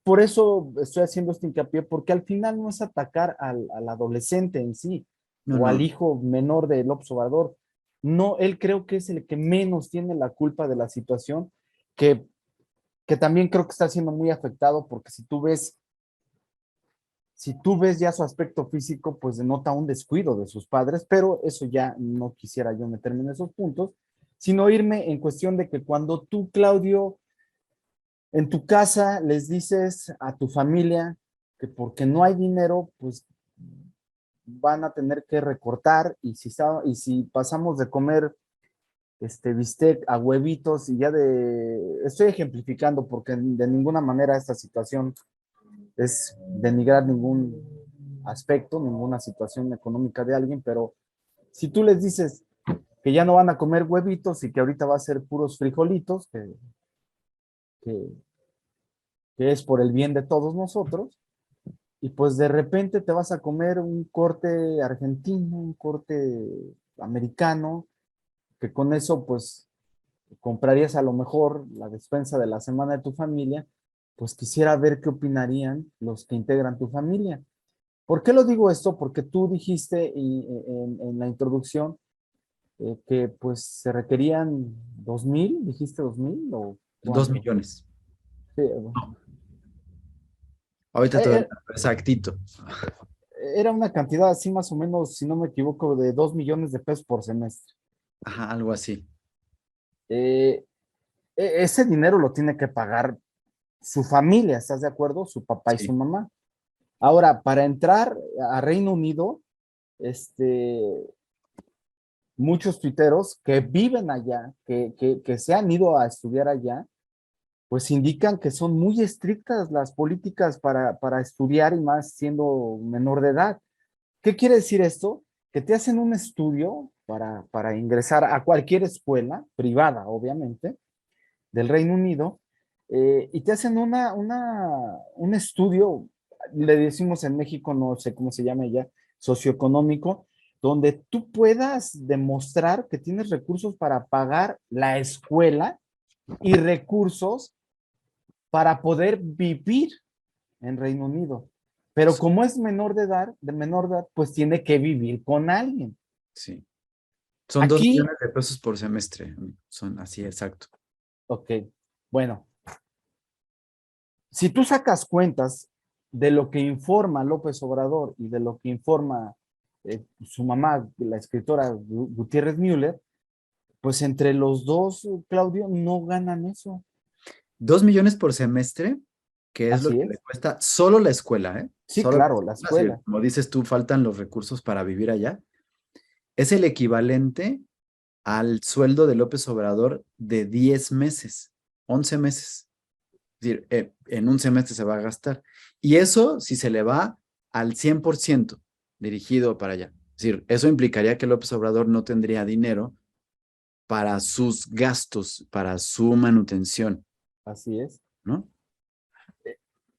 F: Por eso estoy haciendo este hincapié, porque al final no es atacar al adolescente en sí
E: No,
F: o al
E: no.
F: hijo menor de López Obrador. No, él creo que es el que menos tiene la culpa de la situación, que que también creo que está siendo muy afectado porque si tú ves ya su aspecto físico, pues denota un descuido de sus padres, pero eso ya no quisiera yo meterme en esos puntos, sino irme en cuestión de que cuando tú, Claudio, en tu casa les dices a tu familia que porque no hay dinero, pues van a tener que recortar y si pasamos de comer bistec a huevitos y ya estoy ejemplificando porque de ninguna manera esta situación es denigrar ningún aspecto, ninguna situación económica de alguien, pero si tú les dices que ya no van a comer huevitos y que ahorita va a ser puros frijolitos, que, que es por el bien de todos nosotros, y pues de repente te vas a comer un corte argentino, un corte americano, que con eso pues comprarías a lo mejor la despensa de la semana de tu familia, pues quisiera ver qué opinarían los que integran tu familia. ¿Por qué lo digo esto? Porque tú dijiste en la introducción que pues se requerían 2,000, dijiste 2,000 o
E: 2
F: cuánto.
E: millones.
F: Sí,
E: No, ahorita te doy
F: eh,
E: el dato exactito.
F: era una cantidad así más o menos, si no me equivoco, de 2 millones de pesos por semestre.
E: Ajá, algo así.
F: Eh, ese dinero lo tiene que pagar su familia, ¿estás de acuerdo? Su papá y su
E: Sí.
F: mamá. Ahora, para entrar a Reino Unido, este, muchos tuiteros que viven allá, que se han ido a estudiar allá, pues indican que son muy estrictas las políticas para estudiar y más siendo menor de edad. ¿Qué quiere decir esto? Que te hacen un estudio para ingresar a cualquier escuela, privada obviamente, del Reino Unido, y te hacen un estudio, le decimos en México, no sé cómo se llama ya, socioeconómico, donde tú puedas demostrar que tienes recursos para pagar la escuela y recursos para poder vivir en Reino Unido. Pero como es menor de edad, pues tiene que vivir con alguien.
E: Sí. Son 2
F: Aquí,
E: millones de pesos por semestre. Son así, exacto.
F: ok, bueno, si tú sacas cuentas de lo que informa López Obrador y de lo que informa su mamá, la escritora Gutiérrez Müller, pues entre los dos, Claudio, no ganan eso.
E: 2 millones por semestre, que es lo
F: Así
E: que le
F: es.
E: cuesta solo la escuela, ¿eh?
F: Sí,
E: Solo la
F: claro, la
E: escuela, si,
F: escuela.
E: como dices tú, faltan los recursos para vivir allá. Es el equivalente al sueldo de López Obrador de 10 meses, 11 meses. Es decir, en un semestre se va a gastar. Y eso si se le va al 100% dirigido para allá. Es decir, eso implicaría que López Obrador no tendría dinero para sus gastos, para su manutención,
F: Así es.
E: ¿no?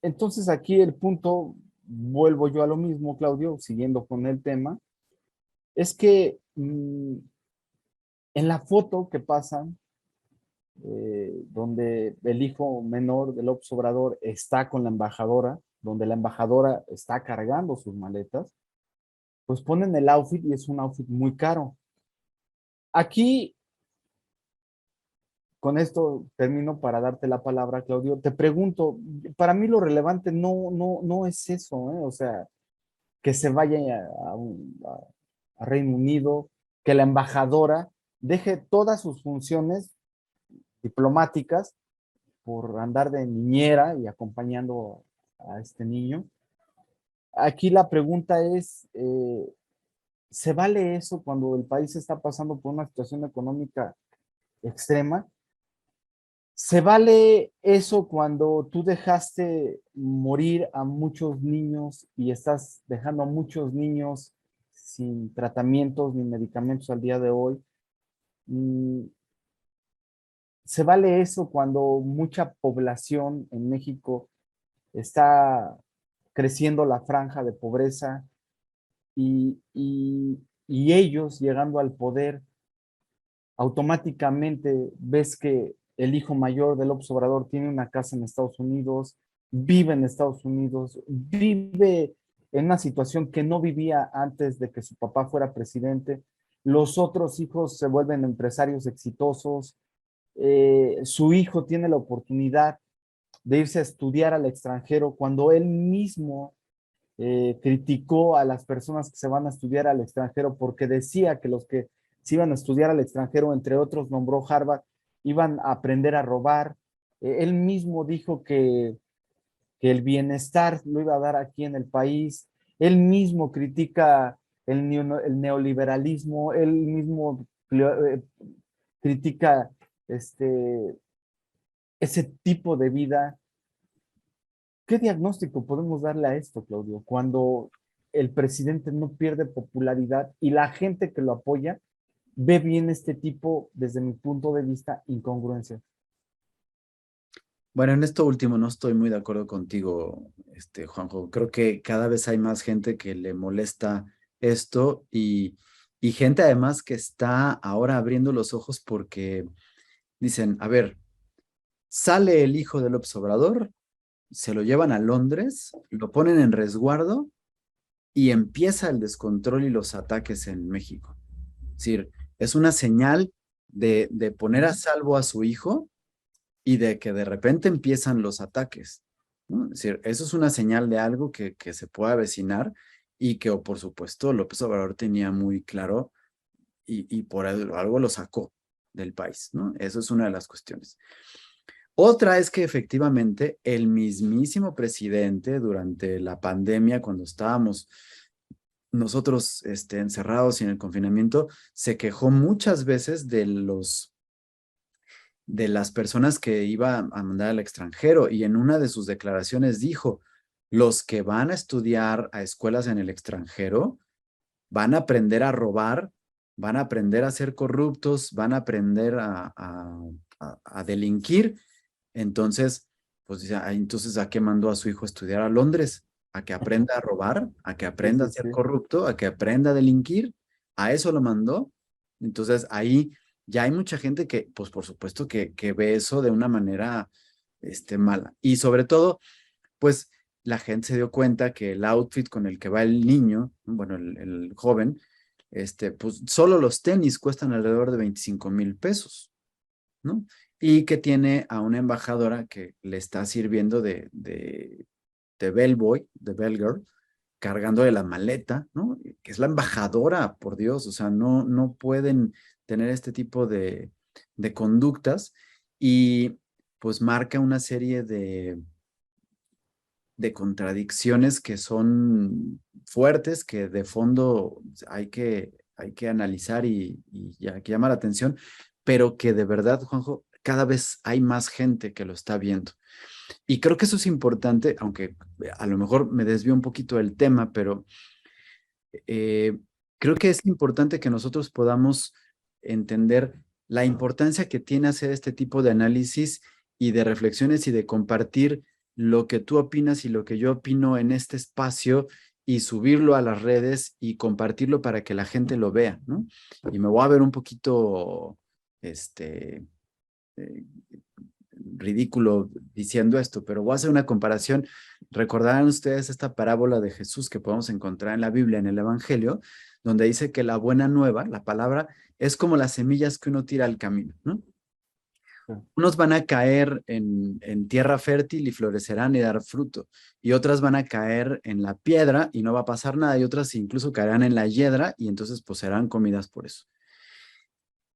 F: Entonces aquí el punto, vuelvo yo a lo mismo, Claudio, siguiendo con el tema, es que en la foto que pasan, donde el hijo menor del López Obrador está con la embajadora, donde la embajadora está cargando sus maletas, pues ponen el outfit y es un outfit muy caro. Aquí, con esto termino para darte la palabra, Claudio. Te pregunto, para mí lo relevante no es eso, ¿eh? O sea, que se vaya a Reino Unido, que la embajadora deje todas sus funciones diplomáticas por andar de niñera y acompañando a este niño. Aquí la pregunta es, ¿se vale eso cuando el país está pasando por una situación económica extrema? ¿Se vale eso cuando tú dejaste morir a muchos niños y estás dejando a muchos niños sin tratamientos ni medicamentos al día de hoy? ¿Se vale eso cuando mucha población en México está creciendo la franja de pobreza y ellos llegando al poder, automáticamente ves que el hijo mayor del López Obrador tiene una casa en Estados Unidos, vive en Estados Unidos, vive en una situación que no vivía antes de que su papá fuera presidente? Los otros hijos se vuelven empresarios exitosos, su hijo tiene la oportunidad de irse a estudiar al extranjero cuando él mismo criticó a las personas que se van a estudiar al extranjero porque decía que los que se iban a estudiar al extranjero, entre otros nombró Harvard, iban a aprender a robar. Él mismo dijo que el bienestar lo iba a dar aquí en el país. Él mismo critica el neoliberalismo, él mismo critica ese tipo de vida. ¿Qué diagnóstico podemos darle a esto, Claudio? Cuando el presidente no pierde popularidad y la gente que lo apoya ve bien este tipo, desde mi punto de vista, incongruencia.
E: Bueno, en esto último no estoy muy de acuerdo contigo, Juanjo. Creo que cada vez hay más gente que le molesta esto y gente además que está ahora abriendo los ojos porque dicen, a ver, sale el hijo de López Obrador, se lo llevan a Londres, lo ponen en resguardo y empieza el descontrol y los ataques en México. Es decir, es una señal de poner a salvo a su hijo y de que de repente empiezan los ataques, ¿no? Es decir, eso es una señal de algo que se puede avecinar y que, por supuesto, López Obrador tenía muy claro y por algo lo sacó del país, ¿no? Eso es una de las cuestiones. Otra es que efectivamente el mismísimo presidente durante la pandemia, cuando estábamos nosotros encerrados y en el confinamiento, se quejó muchas veces de las personas que iba a mandar al extranjero y en una de sus declaraciones dijo, los que van a estudiar a escuelas en el extranjero van a aprender a robar, van a aprender a ser corruptos, van a aprender a delinquir. Entonces, pues entonces ¿a qué mandó a su hijo a estudiar a Londres? ¿A que aprenda a robar? ¿A que aprenda a ser corrupto? ¿A que aprenda a delinquir? ¿A eso lo mandó? Entonces ahí ya hay mucha gente que, pues por supuesto que ve eso de una manera mala. Y sobre todo, pues la gente se dio cuenta que el outfit con el que va el niño, bueno, el joven, pues solo los tenis cuestan alrededor de 25,000 pesos, ¿no? Y que tiene a una embajadora que le está sirviendo de bellboy, de bellgirl, cargando de la maleta, ¿no? Que es la embajadora, por Dios, o sea, no pueden tener este tipo de conductas y pues marca una serie de contradicciones que son fuertes, que de fondo hay que analizar y hay que llamar la atención, pero que de verdad, Juanjo, cada vez hay más gente que lo está viendo. Y creo que eso es importante, aunque a lo mejor me desvío un poquito del tema, pero creo que es importante que nosotros podamos entender la importancia que tiene hacer este tipo de análisis y de reflexiones y de compartir lo que tú opinas y lo que yo opino en este espacio y subirlo a las redes y compartirlo para que la gente lo vea, ¿no? Y me voy a ver un poquito, ridículo diciendo esto, pero voy a hacer una comparación. Recordarán ustedes esta parábola de Jesús que podemos encontrar en la Biblia, en el Evangelio, donde dice que la buena nueva, la palabra, es como las semillas que uno tira al camino, ¿no? Unos van a caer en tierra fértil y florecerán y dar fruto, y otras van a caer en la piedra y no va a pasar nada, y otras incluso caerán en la hiedra y entonces pues serán comidas por eso.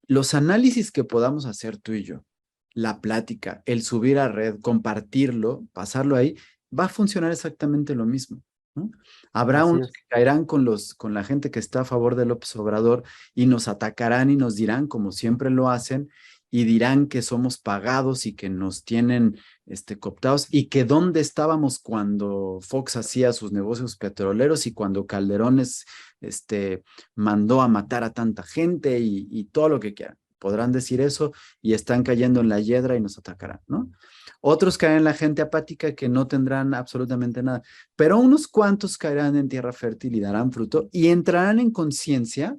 E: Los análisis que podamos hacer tú y yo, la plática, el subir a red, compartirlo, pasarlo ahí, va a funcionar exactamente lo mismo, ¿no? Habrá unos que caerán con la gente que está a favor de López Obrador y nos atacarán y nos dirán, como siempre lo hacen, y dirán que somos pagados y que nos tienen cooptados y que dónde estábamos cuando Fox hacía sus negocios petroleros y cuando Calderón mandó a matar a tanta gente y todo lo que quieran. Podrán decir eso y están cayendo en la hiedra y nos atacarán, ¿no? Otros caen en la gente apática que no tendrán absolutamente nada, pero unos cuantos caerán en tierra fértil y darán fruto y entrarán en conciencia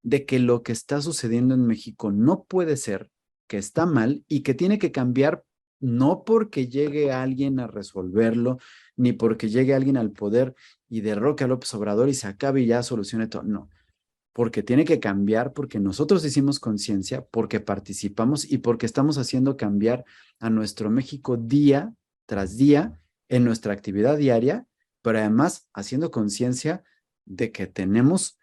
E: de que lo que está sucediendo en México no puede ser, que está mal y que tiene que cambiar, no porque llegue alguien a resolverlo, ni porque llegue alguien al poder y derroque a López Obrador y se acabe y ya solucione todo, no. Porque tiene que cambiar, porque nosotros hicimos conciencia, porque participamos y porque estamos haciendo cambiar a nuestro México día tras día en nuestra actividad diaria, pero además haciendo conciencia de que tenemos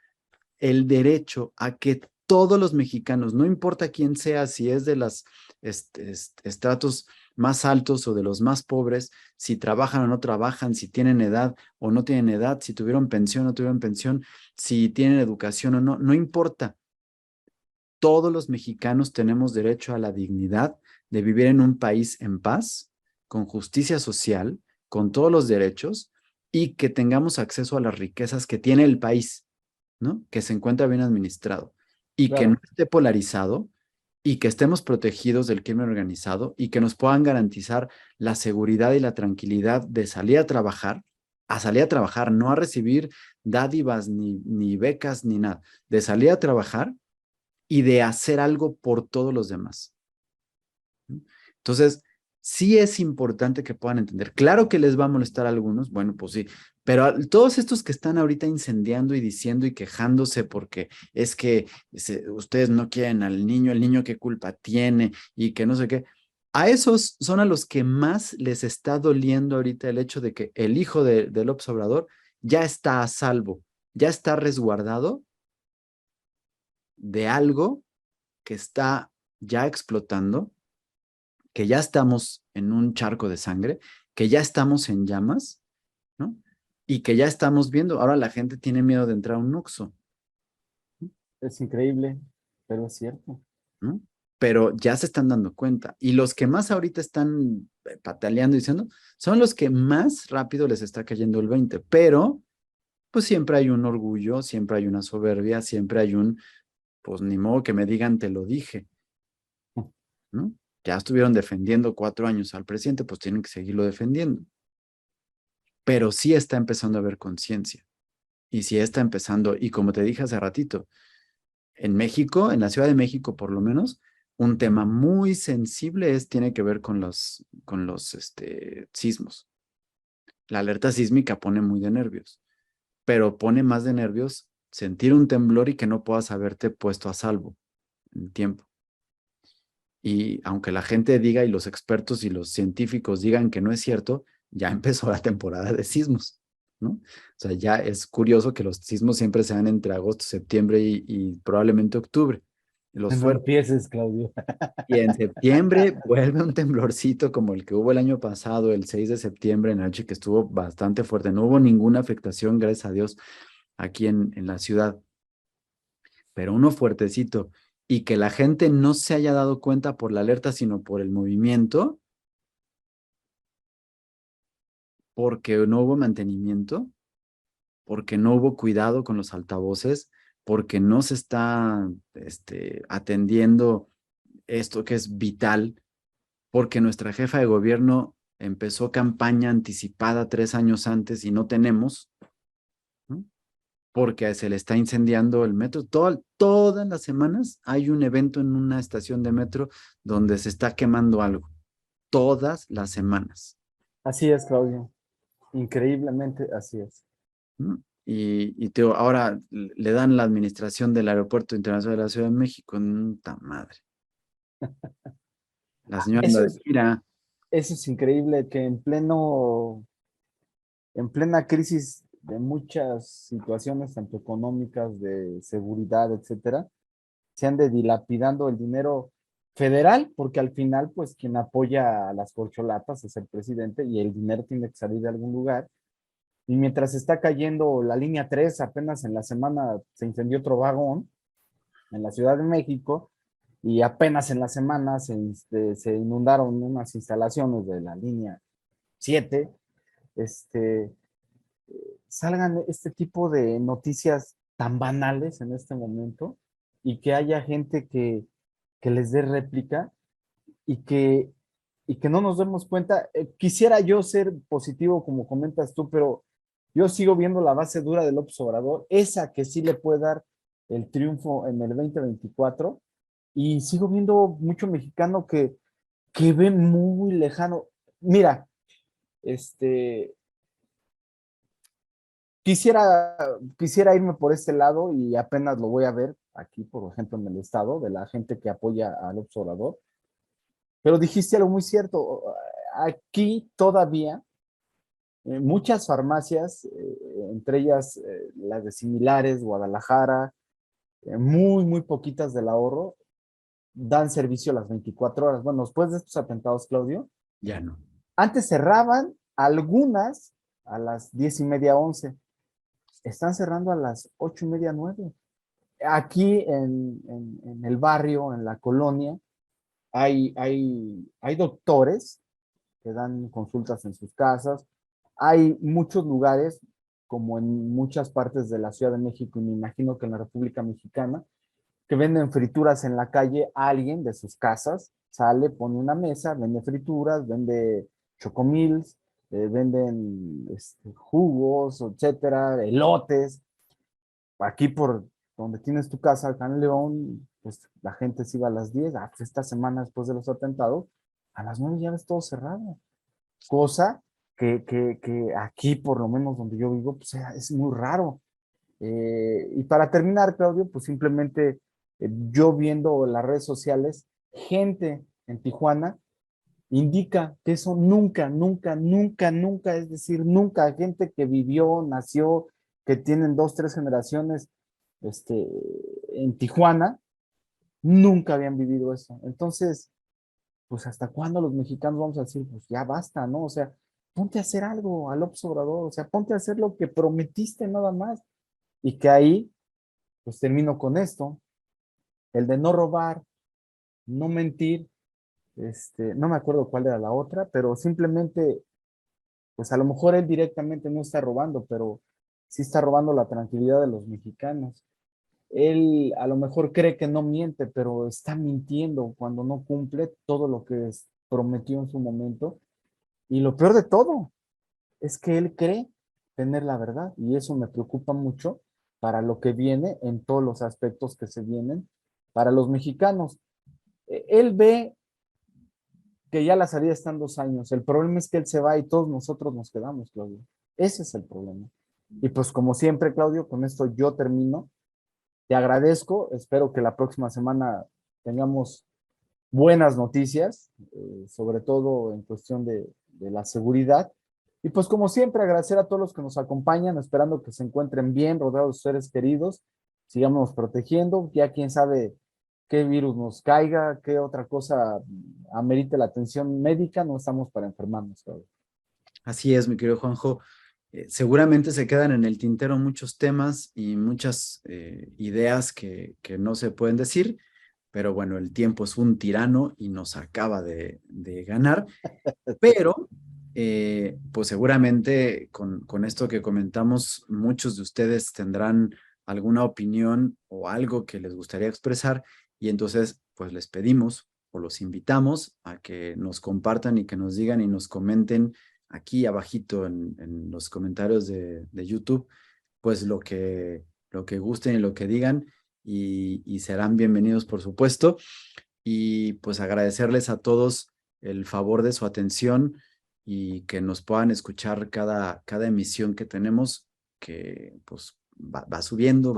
E: el derecho a que todos los mexicanos, no importa quién sea, si es de los estratos más altos o de los más pobres, si trabajan o no trabajan, si tienen edad o no tienen edad, si tuvieron pensión o no tuvieron pensión, si tienen educación o no, no importa. todos los mexicanos tenemos derecho a la dignidad de vivir en un país en paz, con justicia social, con todos los derechos y que tengamos acceso a las riquezas que tiene el país, ¿no? Que se encuentra bien administrado y que no
F: Claro.
E: esté polarizado y que estemos protegidos del crimen organizado y que nos puedan garantizar la seguridad y la tranquilidad de salir a salir a trabajar, no a recibir dádivas ni becas ni nada, de salir a trabajar y de hacer algo por todos los demás. Entonces, sí es importante que puedan entender. Claro que les va a molestar a algunos, bueno, pues sí, pero todos estos que están ahorita incendiando y diciendo y quejándose porque es que ustedes no quieren al niño, el niño qué culpa tiene y que no sé qué, a esos son a los que más les está doliendo ahorita el hecho de que el hijo de López Obrador ya está a salvo, ya está resguardado de algo que está ya explotando, que ya estamos en un charco de sangre, que ya estamos en llamas, ¿no? Y que ya estamos viendo, ahora la gente tiene miedo de entrar a un Oxxo,
F: Es increíble, pero es cierto.
E: ¿no? Pero ya se están dando cuenta. Y los que más ahorita están pataleando y diciendo, son los que más rápido les está cayendo el 20. Pero, pues siempre hay un orgullo, siempre hay una soberbia, siempre hay pues ni modo que me digan, te lo dije, ¿no? Ya estuvieron defendiendo 4 años al presidente, pues tienen que seguirlo defendiendo. Pero sí está empezando a haber conciencia. Y sí está empezando, y como te dije hace ratito, en México, en la Ciudad de México por lo menos, un tema muy sensible tiene que ver con los sismos. La alerta sísmica pone muy de nervios, pero pone más de nervios sentir un temblor y que no puedas haberte puesto a salvo en tiempo. Y aunque la gente diga y los expertos y los científicos digan que no es cierto, ya empezó la temporada de sismos, ¿no? O sea, ya es curioso que los sismos siempre sean entre agosto, septiembre y probablemente octubre, los
F: No
E: fuertes.
F: empieces, Claudio.
E: Y en septiembre vuelve un temblorcito como el que hubo el año pasado, el 6 de septiembre en la noche, que estuvo bastante fuerte. No hubo ninguna afectación, gracias a Dios, aquí en la ciudad, pero uno fuertecito. Y que la gente no se haya dado cuenta por la alerta, sino por el movimiento, porque no hubo mantenimiento, porque no hubo cuidado con los altavoces, porque no se está atendiendo esto que es vital, porque nuestra jefa de gobierno empezó campaña anticipada 3 años antes y no tenemos, ¿no? Porque se le está incendiando el metro. Todas las semanas hay un evento en una estación de metro donde se está quemando algo. Todas las semanas,
F: Así es, Claudio. Increíblemente así es.
E: ¿no? Y ahora le dan la administración del Aeropuerto Internacional de la Ciudad de México. ¡Ta madre! La señora anda
F: Eso
E: de
F: es,
E: gira.
F: eso es increíble que en plena crisis de muchas situaciones, tanto económicas, de seguridad, etcétera, se ande dilapidando el dinero federal, porque al final, pues, quien apoya a las corcholatas es el presidente y el dinero tiene que salir de algún lugar. Y mientras está cayendo la línea 3, apenas en la semana se incendió otro vagón en la Ciudad de México y apenas en la semana se inundaron unas instalaciones de la línea 7. Este, Salgan este tipo de noticias tan banales en este momento y que haya gente que les dé réplica y que no nos demos cuenta. Quisiera yo ser positivo, como comentas tú, pero yo sigo viendo la base dura del López Obrador, esa que sí le puede dar el triunfo en el 2024, y sigo viendo mucho mexicano que ve muy lejano. Mira, este, quisiera irme por este lado y apenas lo voy a ver aquí, por ejemplo, en el estado, de la gente que apoya al López Obrador. Pero dijiste algo muy cierto. Aquí todavía muchas farmacias, entre ellas las de similares, Guadalajara, muy, muy poquitas del ahorro, dan servicio a las 24 horas. Bueno, después de estos atentados, Claudio,
E: Ya no.
F: antes cerraban algunas a las 10:30, 11. Están cerrando a las 8:30, 9. Aquí en el barrio, en la colonia, hay doctores que dan consultas en sus casas. Hay muchos lugares, como en muchas partes de la Ciudad de México y me imagino que en la República Mexicana, que venden frituras en la calle. Alguien de sus casas sale, pone una mesa, vende frituras, vende chocomils, venden jugos, etcétera, elotes. Aquí por donde tienes tu casa, acá en León, pues la gente se iba a las 10. Pues esta semana después de los atentados, a las 9 ya ves todo cerrado. Cosa que aquí, por lo menos donde yo vivo, pues es muy raro. Y para terminar, Claudio, pues simplemente yo viendo las redes sociales, gente en Tijuana indica que eso nunca, nunca, nunca, nunca, es decir, nunca, gente que vivió, nació, que tienen 2, 3 generaciones este, en Tijuana, nunca habían vivido eso. Entonces, pues hasta cuándo los mexicanos vamos a decir, pues ya basta, ¿no? O sea, ponte a hacer algo al López Obrador, o sea, ponte a hacer lo que prometiste nada más. Y que ahí, pues termino con esto, el de no robar, no mentir, no me acuerdo cuál era la otra, pero simplemente, pues a lo mejor él directamente no está robando, pero sí está robando la tranquilidad de los mexicanos. Él a lo mejor cree que no miente, pero está mintiendo cuando no cumple todo lo que prometió en su momento. Y lo peor de todo es que él cree tener la verdad y eso me preocupa mucho para lo que viene en todos los aspectos que se vienen para los mexicanos. Él ve que ya la salida está en 2 años. El problema es que él se va y todos nosotros nos quedamos, Claudio. Ese es el problema. Y pues como siempre, Claudio, con esto yo termino. Te agradezco. Espero que la próxima semana tengamos buenas noticias, sobre todo en cuestión de la seguridad. Y pues como siempre, agradecer a todos los que nos acompañan, esperando que se encuentren bien, rodeados de sus seres queridos, sigamos protegiendo, ya quién sabe qué virus nos caiga, qué otra cosa amerite la atención médica, no estamos para enfermarnos, Claudio.
E: Así es, mi querido Juanjo. Seguramente se quedan en el tintero muchos temas y muchas ideas que no se pueden decir, pero bueno, el tiempo es un tirano y nos acaba de ganar, pero pues seguramente con esto que comentamos, muchos de ustedes tendrán alguna opinión o algo que les gustaría expresar y entonces pues les pedimos o los invitamos a que nos compartan y que nos digan y nos comenten aquí abajito en los comentarios de YouTube, pues lo que gusten y lo que digan y serán bienvenidos por supuesto. Y pues agradecerles a todos el favor de su atención y que nos puedan escuchar cada emisión que tenemos, que pues va subiendo,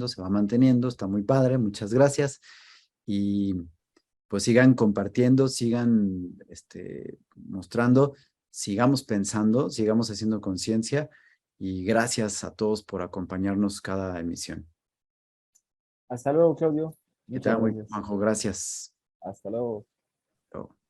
E: se va manteniendo, está muy padre, muchas gracias. Y pues sigan compartiendo, sigan mostrando, sigamos pensando, sigamos haciendo conciencia y gracias a todos por acompañarnos cada emisión.
F: Hasta luego, Claudio.
E: Que te
F: Muchas
E: muy
F: gracias.
E: Juanjo, gracias.
F: Hasta luego.
E: Chao.